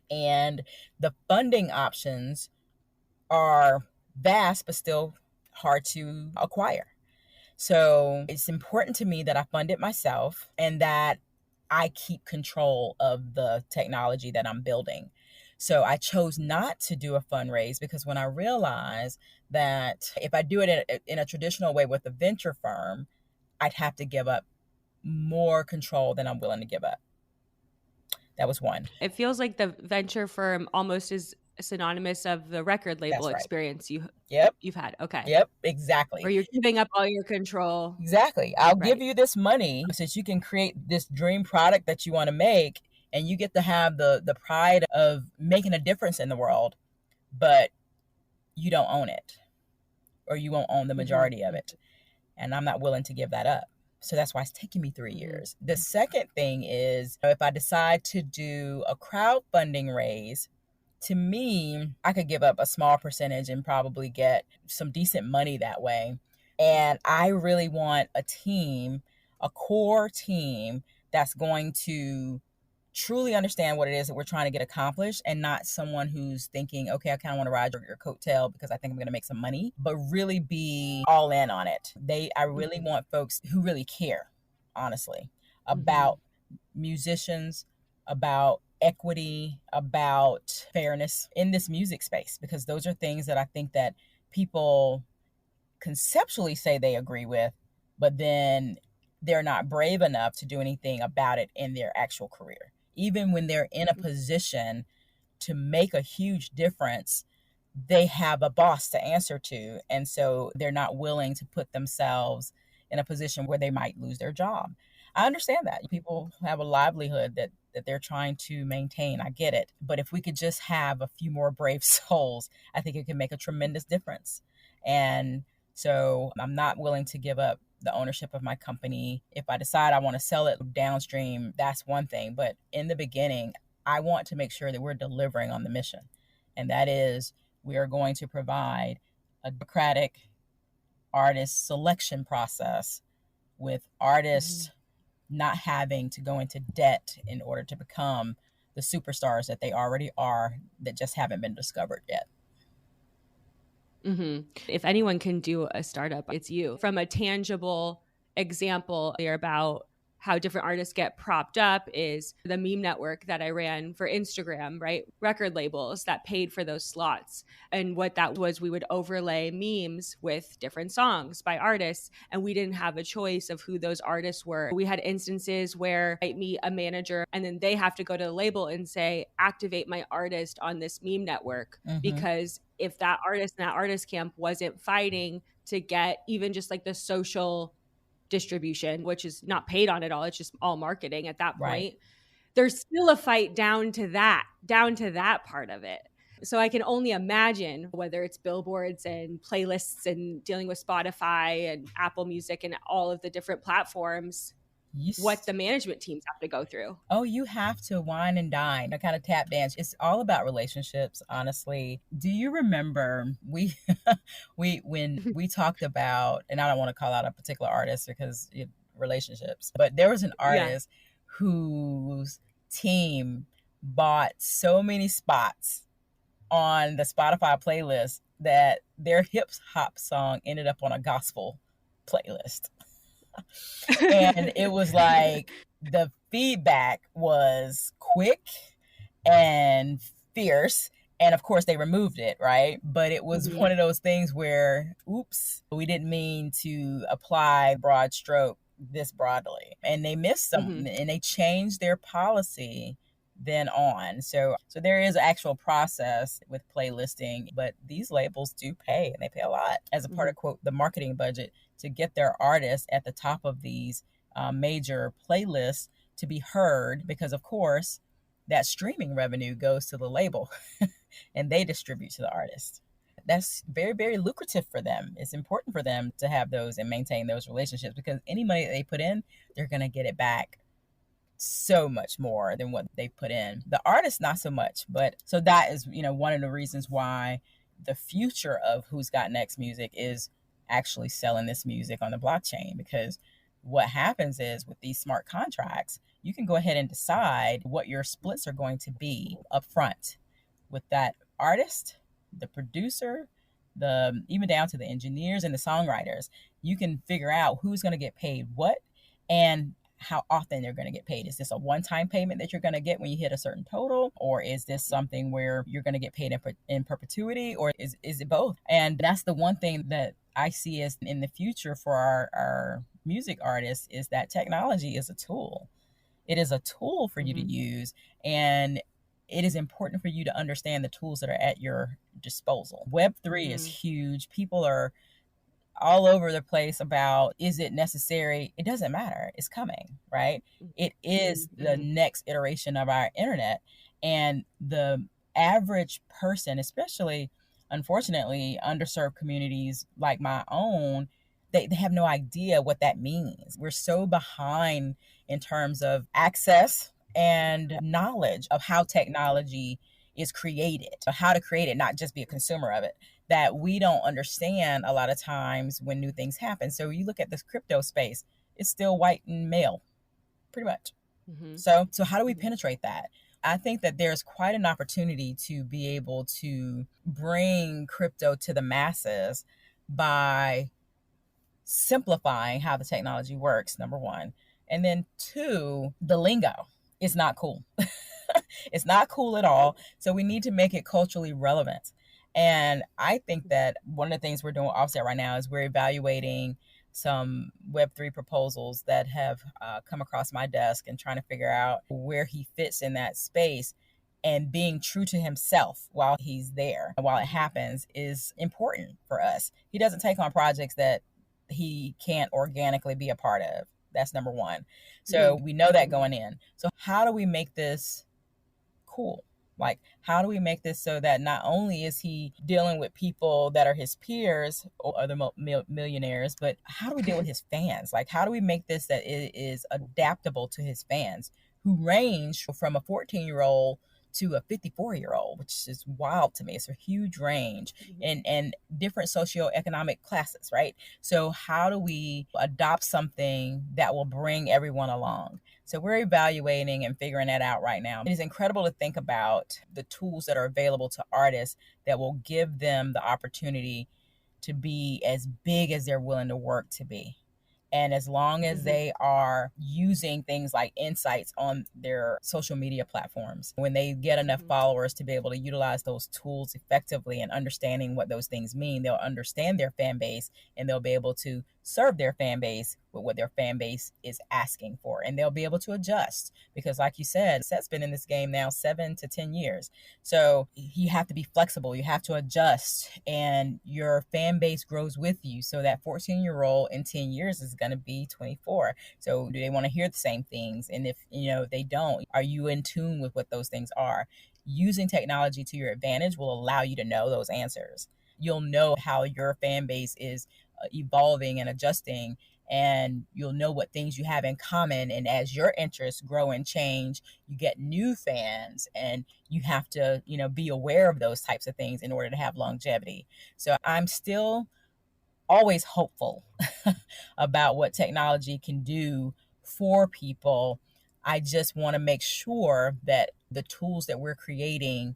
And the funding options are vast, but still hard to acquire. So it's important to me that I fund it myself and that I keep control of the technology that I'm building. So I chose not to do a fundraise because when I realized that if I do it in a traditional way with a venture firm, I'd have to give up more control than I'm willing to give up. That was one. It feels like the venture firm almost is synonymous of the record label That's right. experience Yep. you've had. Okay. Yep. Where Exactly. you're giving up all your control. Exactly. I'll give Right. you this money so that you can create this dream product that you want to make, and you get to have the pride of making a difference in the world, but you don't own it, or you won't own the majority of it. And I'm not willing to give that up. So that's why it's taking me 3 years. The second thing is, if I decide to do a crowdfunding raise, to me, I could give up a small percentage and probably get some decent money that way. And I really want a team, a core team that's going to truly understand what it is that we're trying to get accomplished, and not someone who's thinking, okay, I kind of want to ride your coattail because I think I'm going to make some money, but really be all in on it. I really want folks who really care, honestly, about musicians, about equity, about fairness in this music space, because those are things that I think that people conceptually say they agree with, but then they're not brave enough to do anything about it in their actual career. Even when they're in a position to make a huge difference, they have a boss to answer to. And so they're not willing to put themselves in a position where they might lose their job. I understand that. People have a livelihood that they're trying to maintain. I get it. But if we could just have a few more brave souls, I think it can make a tremendous difference. And so I'm not willing to give up the ownership of my company. If I decide I want to sell it downstream, that's one thing. But in the beginning, I want to make sure that we're delivering on the mission. And that is, we are going to provide a democratic artist selection process with artists not having to go into debt in order to become the superstars that they already are, that just haven't been discovered yet. If anyone can do a startup, it's you. From a tangible example about how different artists get propped up is the meme network that I ran for Instagram, right? Record labels that paid for those slots. And what that was, we would overlay memes with different songs by artists, and we didn't have a choice of who those artists were. We had instances where I meet a manager and then they have to go to the label and say, activate my artist on this meme network. Because if that artist in that artist camp wasn't fighting to get even just like the social distribution, which is not paid on at all, it's just all marketing at that point, right, there's still a fight down to that part of it. So I can only imagine, whether it's billboards and playlists and dealing with Spotify and Apple Music and all of the different platforms, what the management teams have to go through. Oh, you have to wine and dine, a kind of tap dance. It's all about relationships, honestly. Do you remember when we talked about, and I don't want to call out a particular artist because relationships, but there was an artist whose team bought so many spots on the Spotify playlist that their hip hop song ended up on a gospel playlist. And it was like, the feedback was quick and fierce. And of course they removed it, right? But it was one of those things where, oops, we didn't mean to apply broad stroke this broadly. And they missed something, and they changed their policy then on. So there is an actual process with playlisting, but these labels do pay, and they pay a lot as a part of, quote, the marketing budget, to get their artists at the top of these major playlists to be heard, because of course that streaming revenue goes to the label and they distribute to the artist. That's very, very lucrative for them. It's important for them to have those and maintain those relationships, because any money that they put in, they're going to get it back so much more than what they put in. The artist, not so much. But so that is, one of the reasons why the future of Who's Got Next music is actually selling this music on the blockchain. Because what happens is, with these smart contracts, you can go ahead and decide what your splits are going to be up front with that artist, the producer, even down to the engineers and the songwriters. You can figure out who's going to get paid what and how often they're going to get paid. Is this a one-time payment that you're going to get when you hit a certain total? Or is this something where you're going to get paid in perpetuity? Or is it both? And that's the one thing that I see as in the future for our music artists, is that technology is a tool. It is a tool for you to use. And it is important for you to understand the tools that are at your disposal. Web3 is Mm-hmm. huge. People are all over the place about, is it necessary? It doesn't matter. It's coming, right? It is the next iteration of our internet. And the average person, especially, unfortunately, underserved communities like my own, they have no idea what that means. We're so behind in terms of access and knowledge of how technology is created, how to create it, not just be a consumer of it, that we don't understand a lot of times when new things happen. So you look at this crypto space, it's still white and male, pretty much. Mm-hmm. So how do we penetrate that? I think that there's quite an opportunity to be able to bring crypto to the masses by simplifying how the technology works, number one. And then two, the lingo is not cool. It's not cool at all. So we need to make it culturally relevant. And I think that one of the things we're doing with Offset right now is we're evaluating some Web3 proposals that have come across my desk and trying to figure out where he fits in that space. And being true to himself while he's there, while it happens, is important for us. He doesn't take on projects that he can't organically be a part of. That's number one. So we know that going in. So how do we make this cool? Like, how do we make this so that not only is he dealing with people that are his peers or other millionaires, but how do we deal with his fans? Like, how do we make this that it is adaptable to his fans, who range from a 14-year-old to a 54-year-old, which is wild to me. It's a huge range and different socioeconomic classes, right? So how do we adopt something that will bring everyone along? So we're evaluating and figuring that out right now. It is incredible to think about the tools that are available to artists that will give them the opportunity to be as big as they're willing to work to be. And as long as they are using things like insights on their social media platforms, when they get enough followers to be able to utilize those tools effectively and understanding what those things mean, they'll understand their fan base and they'll be able to serve their fan base with what their fan base is asking for. And they'll be able to adjust because, like you said, Seth's been in this game now 7 to 10 years. So you have to be flexible. You have to adjust and your fan base grows with you. So that 14-year-old in 10 years is going to be 24. So do they want to hear the same things? And if, they don't, are you in tune with what those things are? Using technology to your advantage will allow you to know those answers. You'll know how your fan base is evolving and adjusting, and you'll know what things you have in common. And as your interests grow and change, you get new fans, and you have to, be aware of those types of things in order to have longevity. So I'm still always hopeful about what technology can do for people. I just want to make sure that the tools that we're creating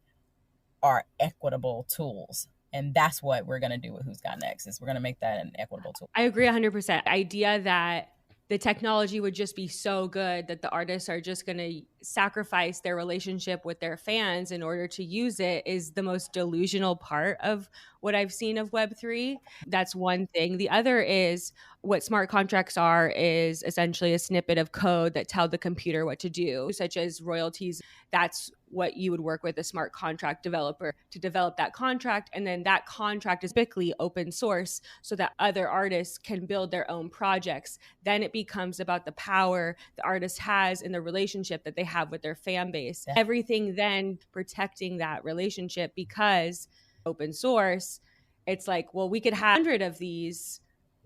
are equitable tools. And that's what we're going to do with Who's Got Next, is we're going to make that an equitable tool. I agree 100%. Idea that the technology would just be so good that the artists are just going to sacrifice their relationship with their fans in order to use it is the most delusional part of what I've seen of Web3. That's one thing. The other is what smart contracts are is essentially a snippet of code that tell the computer what to do, such as royalties. That's what you would work with a smart contract developer to develop that contract. And then that contract is typically open source so that other artists can build their own projects. Then it becomes about the power the artist has in the relationship that they have with their fan base. Yeah. Everything then protecting that relationship, because open source, it's like, well, we could have 100 of these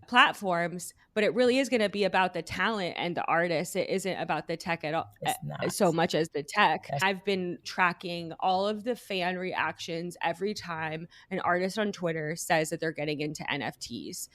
platforms, but it really is going to be about the talent and the artist. It isn't about the tech at all, so much as the tech. I've been tracking all of the fan reactions every time an artist on Twitter says that they're getting into NFTs.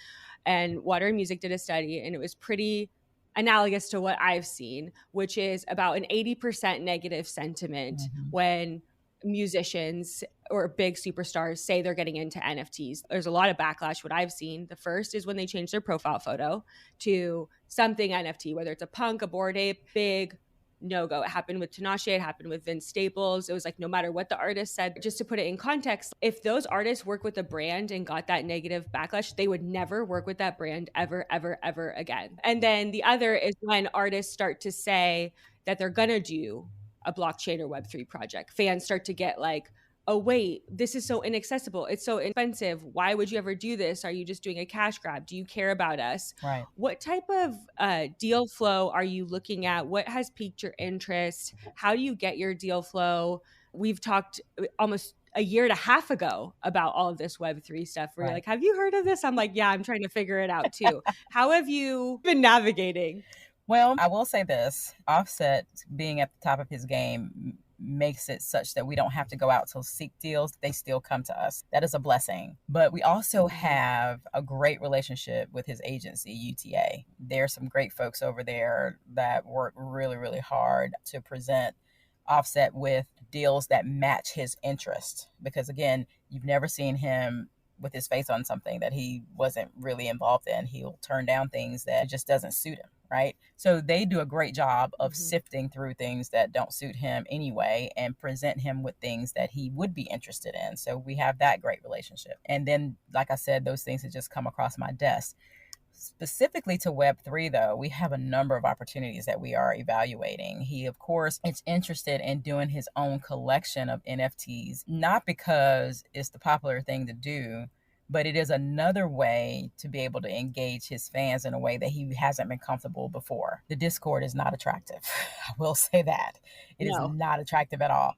And Water and Music did a study, and it was pretty analogous to what I've seen, which is about an 80% negative sentiment when musicians or big superstars say they're getting into NFTs. There's a lot of backlash. What I've seen, the first is when they change their profile photo to something NFT, whether it's a punk, a Bored Ape, big no-go. It happened with Tinashe, it happened with Vince Staples. It was like, no matter what the artist said, just to put it in context, if those artists work with a brand and got that negative backlash, they would never work with that brand ever, ever, ever again. And then the other is when artists start to say that they're going to do a blockchain or Web3 project. Fans start to get like, oh, wait, this is so inaccessible. It's so expensive. Why would you ever do this? Are you just doing a cash grab? Do you care about us? Right. What type of deal flow are you looking at? What has piqued your interest? How do you get your deal flow? We've talked almost a year and a half ago about all of this Web3 stuff. Where you're like, have you heard of this? I'm like, yeah, I'm trying to figure it out too. How have you been navigating? Well, I will say this, Offset being at the top of his game makes it such that we don't have to go out to seek deals. They still come to us. That is a blessing. But we also have a great relationship with his agency, UTA. There's some great folks over there that work really, really hard to present Offset with deals that match his interest. Because again, you've never seen him with his face on something that he wasn't really involved in. He'll turn down things that just doesn't suit him. Right. So they do a great job of sifting through things that don't suit him anyway and present him with things that he would be interested in. So we have that great relationship. And then, like I said, those things have just come across my desk. Specifically to Web3, though, we have a number of opportunities that we are evaluating. He, of course, is interested in doing his own collection of NFTs, not because it's the popular thing to do, but it is another way to be able to engage his fans in a way that he hasn't been comfortable before. The Discord is not attractive. I will say that. It is not attractive at all.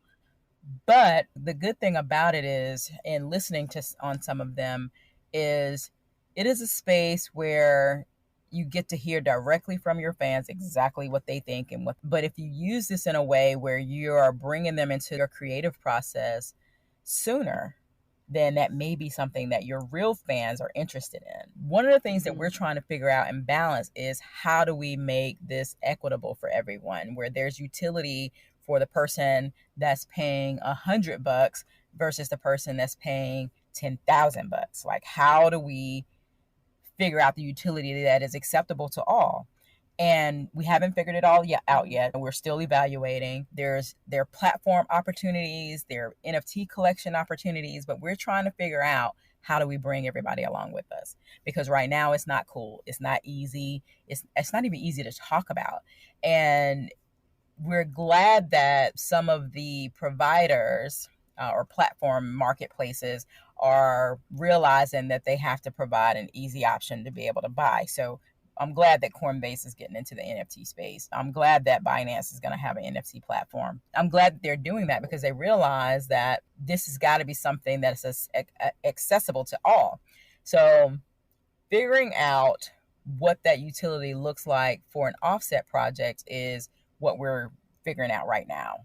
But the good thing about it is, in listening to on some of them, is it is a space where you get to hear directly from your fans exactly what they think and what. But if you use this in a way where you are bringing them into your creative process sooner, then that may be something that your real fans are interested in. One of the things that we're trying to figure out and balance is how do we make this equitable for everyone, where there's utility for the person that's paying $100 versus the person that's paying $10,000. Like, how do we figure out the utility that is acceptable to all? And we haven't figured it all out yet. We're still evaluating. There are platform opportunities, there are NFT collection opportunities, but we're trying to figure out how do we bring everybody along with us? Because right now it's not cool. It's not easy. It's not even easy to talk about. And we're glad that some of the providers or platform marketplaces are realizing that they have to provide an easy option to be able to buy. So I'm glad that Coinbase is getting into the NFT space. I'm glad that Binance is going to have an NFT platform. I'm glad that they're doing that because they realize that this has got to be something that's accessible to all. So figuring out what that utility looks like for an offset project is what we're figuring out right now,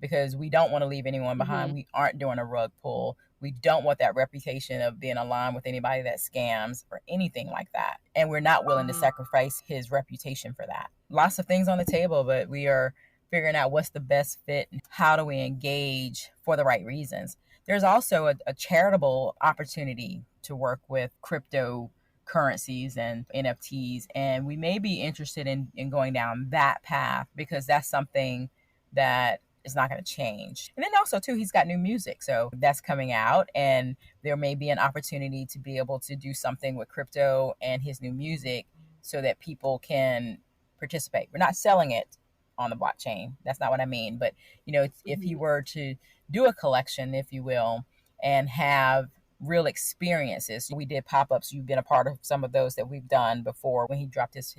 because we don't want to leave anyone behind. We aren't doing a rug pull. We don't want that reputation of being aligned with anybody that scams or anything like that. And we're not willing to sacrifice his reputation for that. Lots of things on the table, but we are figuring out what's the best fit and how do we engage for the right reasons. There's also a charitable opportunity to work with cryptocurrencies and NFTs. And we may be interested in going down that path because that's something that is not going to change. And then also too, he's got new music. So that's coming out and there may be an opportunity to be able to do something with crypto and his new music so that people can participate. We're not selling it on the blockchain. That's not what I mean. But, you know, if he were to do a collection, if you will, and have real experiences. We did pop-ups. You've been a part of some of those that we've done before when he dropped his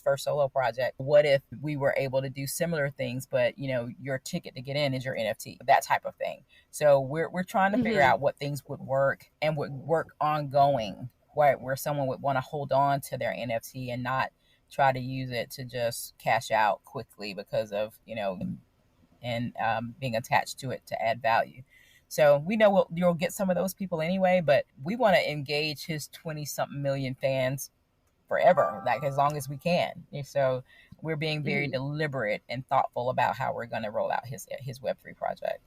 first solo project. What if we were able to do similar things, but you know, your ticket to get in is your NFT, that type of thing. So we're trying to figure out what things would work and would work ongoing, where someone would want to hold on to their NFT and not try to use it to just cash out quickly because of, you know, and being attached to it to add value. So we know you'll get some of those people anyway, but we want to engage his 20-something million fans forever, like as long as we can. And so we're being very deliberate and thoughtful about how we're going to roll out his Web3 project.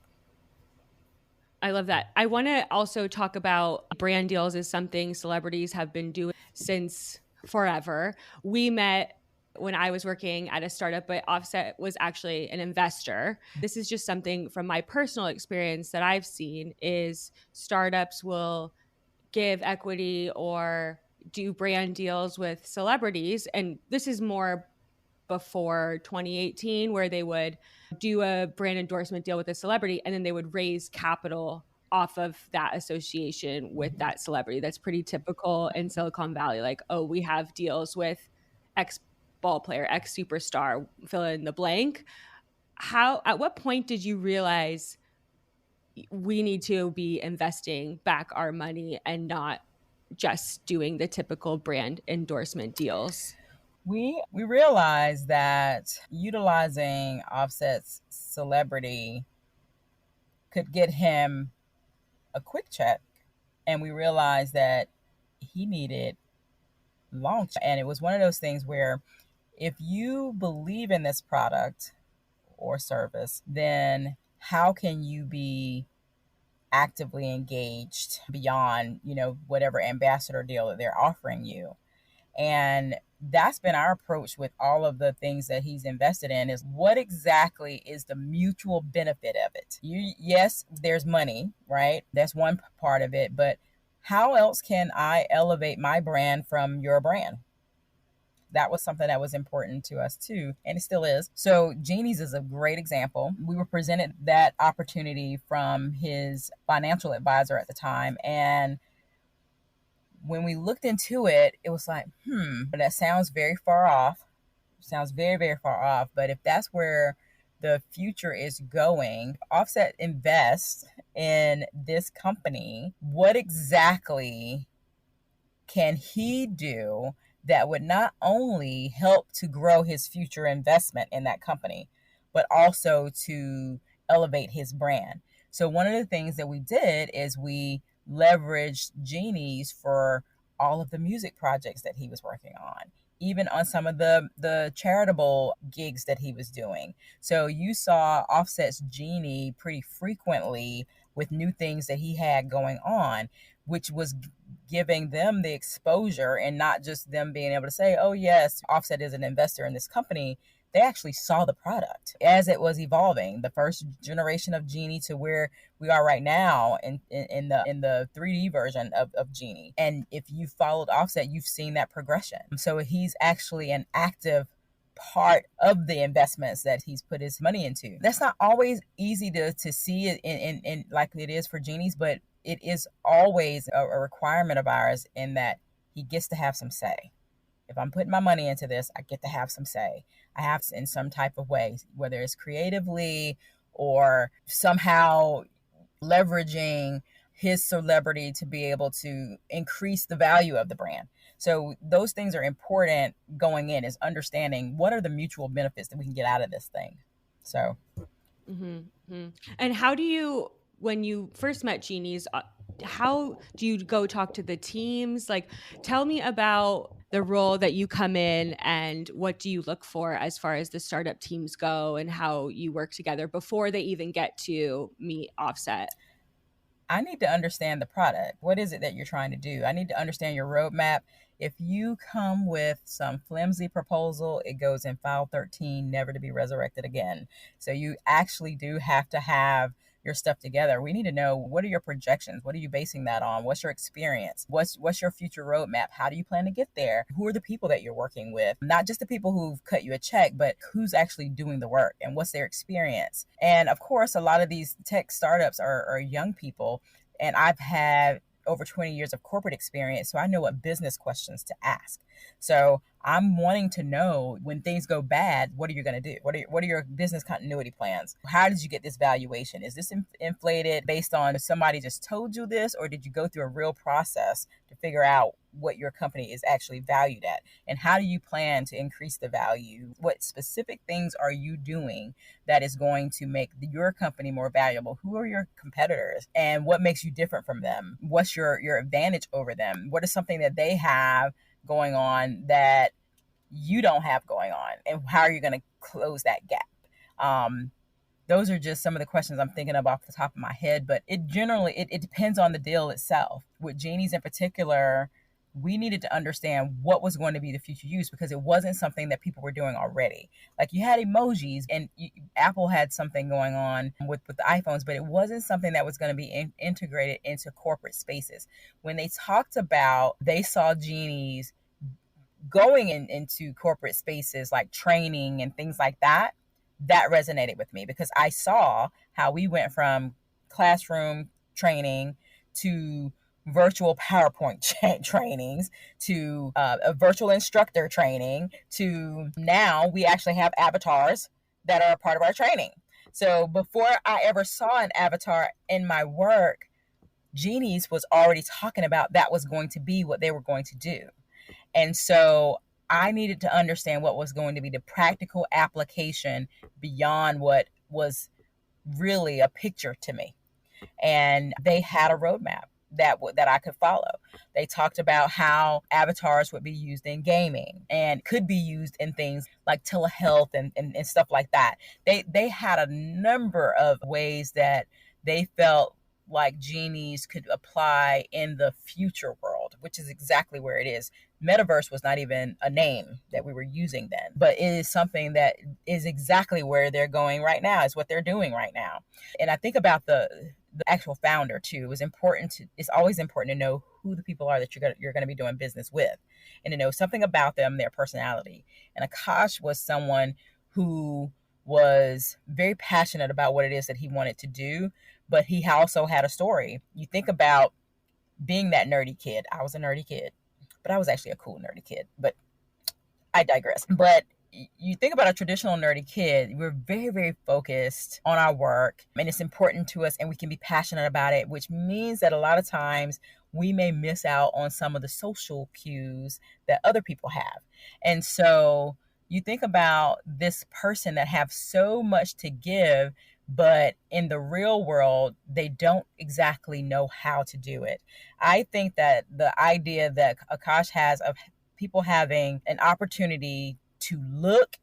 I love that. I want to also talk about brand deals is something celebrities have been doing since forever. We met when I was working at a startup, but Offset was actually an investor. This is just something from my personal experience that I've seen is startups will give equity or do brand deals with celebrities. And this is more before 2018 where they would do a brand endorsement deal with a celebrity and then they would raise capital off of that association with that celebrity. That's pretty typical in Silicon Valley. Like, oh, we have deals with X ball player, X superstar, fill in the blank. At what point did you realize we need to be investing back our money and not just doing the typical brand endorsement deals? We realized that utilizing Offset's celebrity could get him a quick check, and we realized that he needed long check. And it was one of those things where if you believe in this product or service, then how can you be actively engaged beyond, whatever ambassador deal that they're offering you? And that's been our approach with all of the things that he's invested in, is what exactly is the mutual benefit of it? Yes, there's money, right? That's one part of it, but how else can I elevate my brand from your brand? That was something that was important to us too, and it still is. So Genie's is a great example. We were presented that opportunity from his financial advisor at the time, and when we looked into it, it was like, that sounds very far off. Sounds very, very far off. But if that's where the future is going, Offset invests in this company, what exactly can he do that would not only help to grow his future investment in that company, but also to elevate his brand? So one of the things that we did is we leveraged Genie's for all of the music projects that he was working on, even on some of the charitable gigs that he was doing. So you saw Offset's Genie pretty frequently with new things that he had going on, which was giving them the exposure, and not just them being able to say, oh yes, Offset is an investor in this company. They actually saw the product as it was evolving, the first generation of Genie to where we are right now in the 3D version of Genie. And if you followed Offset, you've seen that progression. So he's actually an active part of the investments that he's put his money into. That's not always easy to see it in like it is for Genie's, but it is always a requirement of ours in that he gets to have some say. If I'm putting my money into this, I get to have some say. I have in some type of way, whether it's creatively or somehow leveraging his celebrity to be able to increase the value of the brand. So those things are important going in, is understanding what are the mutual benefits that we can get out of this thing. So. Mm-hmm. And how do you, when you first met Genie's, how do you go talk to the teams? Like, tell me about the role that you come in and what do you look for as far as the startup teams go and how you work together before they even get to meet Offset. I need to understand the product. What is it that you're trying to do? I need to understand your roadmap. If you come with some flimsy proposal, it goes in file 13, never to be resurrected again. So you actually do have to have your stuff together. We need to know, what are your projections? What are you basing that on? What's your experience? What's your future roadmap? How do you plan to get there? Who are the people that you're working with? Not just the people who've cut you a check, but who's actually doing the work and what's their experience? And of course, a lot of these tech startups are young people, and I've had over 20 years of corporate experience, so I know what business questions to ask. So I'm wanting to know, when things go bad, what are you going to do? What are your business continuity plans? How did you get this valuation? Is this inflated based on somebody just told you this, or did you go through a real process to figure out what your company is actually valued at? And how do you plan to increase the value? What specific things are you doing that is going to make your company more valuable? Who are your competitors, and what makes you different from them? What's your advantage over them? What is something that they have going on that you don't have going on, and how are you going to close that gap? Those are just some of the questions I'm thinking of off the top of my head, but it depends on the deal itself. With Genie's in particular, we needed to understand what was going to be the future use, because it wasn't something that people were doing already. Like, you had emojis, and Apple had something going on with the iPhones, but it wasn't something that was going to be integrated into corporate spaces. When they talked about, they saw Genie's going into corporate spaces like training and things like that, that resonated with me because I saw how we went from classroom training to virtual PowerPoint trainings to a virtual instructor training to now we actually have avatars that are a part of our training. So before I ever saw an avatar in my work, Jeannie's was already talking about that was going to be what they were going to do. And so I needed to understand what was going to be the practical application beyond what was really a picture to me. And they had a roadmap that I could follow. They talked about how avatars would be used in gaming and could be used in things like telehealth and stuff like that. They had a number of ways that they felt like genies could apply in the future world, which is exactly where it is. Metaverse was not even a name that we were using then, but it is something that is exactly where they're going right now, is what they're doing right now. And I think about the actual founder too. It's always important to know who the people are that you're going to be doing business with and to know something about them, their personality. And Akash was someone who was very passionate about what it is that he wanted to do, but he also had a story. You think about being that nerdy kid. I was a nerdy kid, but I was actually a cool nerdy kid, but I digress. But you think about a traditional nerdy kid, we're very, very focused on our work and it's important to us and we can be passionate about it, which means that a lot of times we may miss out on some of the social cues that other people have. And so you think about this person that have so much to give, but in the real world, they don't exactly know how to do it. I think that the idea that Akash has of people having an opportunity to look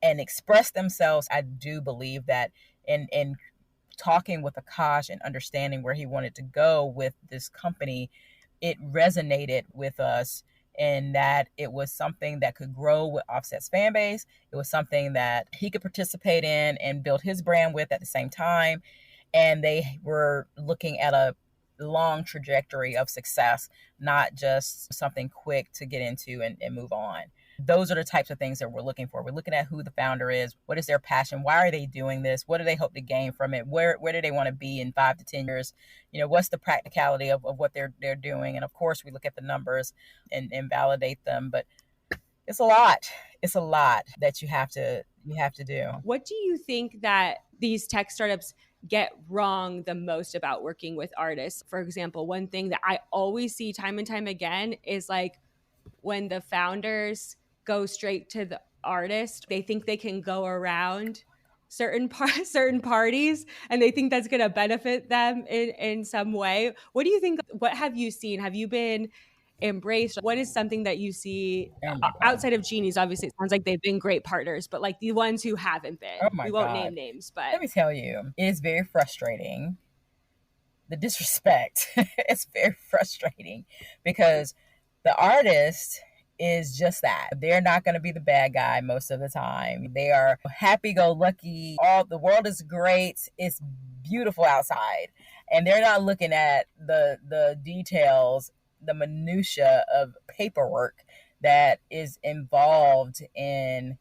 and express themselves, I do believe that in talking with Akash and understanding where he wanted to go with this company, it resonated with us in that it was something that could grow with Offset's fan base. It was something that he could participate in and build his brand with at the same time. And they were looking at a long trajectory of success, not just something quick to get into and move on. Those are the types of things that we're looking for. We're looking at who the founder is. What is their passion? Why are they doing this? What do they hope to gain from it? Where do they want to be in 5 to 10 years? You know, what's the practicality of what they're doing? And of course, we look at the numbers and validate them. But it's a lot. It's a lot that you have to do. What do you think that these tech startups get wrong the most about working with artists? For example, one thing that I always see time and time again is like when the founders go straight to the artist, they think they can go around certain parties and they think that's going to benefit them in some way. What do you think? What have you seen? Have you been embraced? What is something that you see outside of Genies? Obviously, it sounds like they've been great partners, but like the ones who haven't been, we won't name names, but let me tell you, it is very frustrating. The disrespect, it's very frustrating because the artist is just that. They're not going to be the bad guy most of the time. They are happy-go-lucky. All the world is great. It's beautiful outside. And they're not looking at the details, the minutia of paperwork that is involved in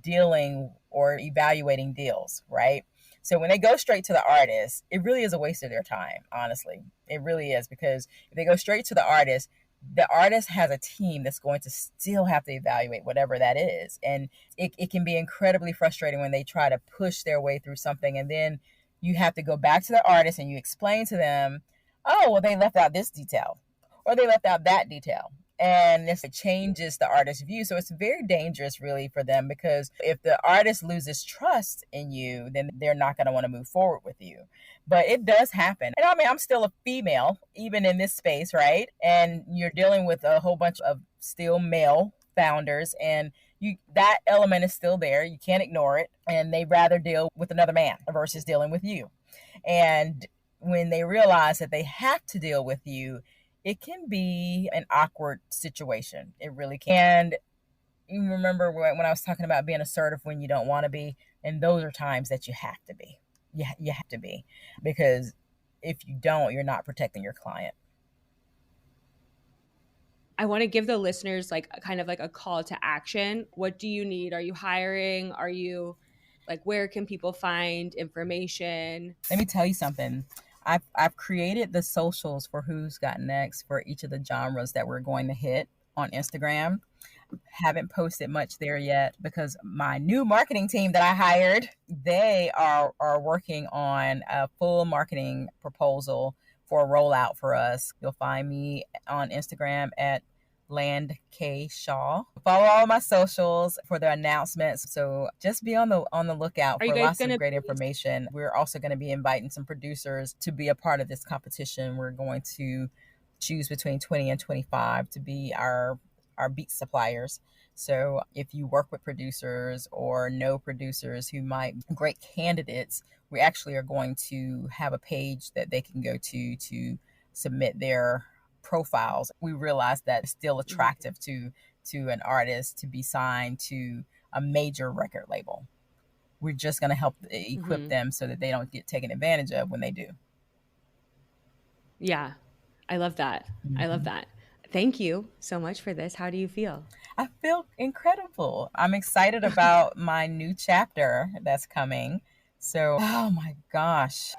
dealing or evaluating deals, right? So when they go straight to the artist, it really is a waste of their time, honestly. It really is, because if they go straight to the artist has a team that's going to still have to evaluate whatever that is. And it can be incredibly frustrating when they try to push their way through something. And then you have to go back to the artist and you explain to them, oh, well, they left out this detail or they left out that detail. And this changes the artist's view. So it's very dangerous really for them, because if the artist loses trust in you, then they're not going to want to move forward with you. But it does happen. And I mean, I'm still a female, even in this space, right? And you're dealing with a whole bunch of still male founders, and that element is still there. You can't ignore it. And they rather deal with another man versus dealing with you. And when they realize that they have to deal with you, it can be an awkward situation. It really can. And you remember when I was talking about being assertive when you don't want to be, and those are times that you have to be. You have to be, because if you don't, you're not protecting your client. I want to give the listeners like kind of like a call to action. What do you need? Are you hiring? Are you like, where can people find information? Let me tell you something. I've created the socials for Who's Got Next for each of the genres that we're going to hit on Instagram. Haven't posted much there yet because my new marketing team that I hired, they are working on a full marketing proposal for a rollout for us. You'll find me on Instagram at Land K Shaw. Follow all my socials for the announcements. So just be on the lookout for lots of great information. We're also going to be inviting some producers to be a part of this competition. We're going to choose between 20 and 25 to be our beat suppliers. So if you work with producers or know producers who might be great candidates, we actually are going to have a page that they can go to submit their profiles. We realize that it's still attractive to an artist to be signed to a major record label. We're just going to help equip them so that they don't get taken advantage of when they do. Yeah, I love that. I love that. Thank you so much for this. How do you feel? I feel incredible. I'm excited about my new chapter that's coming. So, oh my gosh,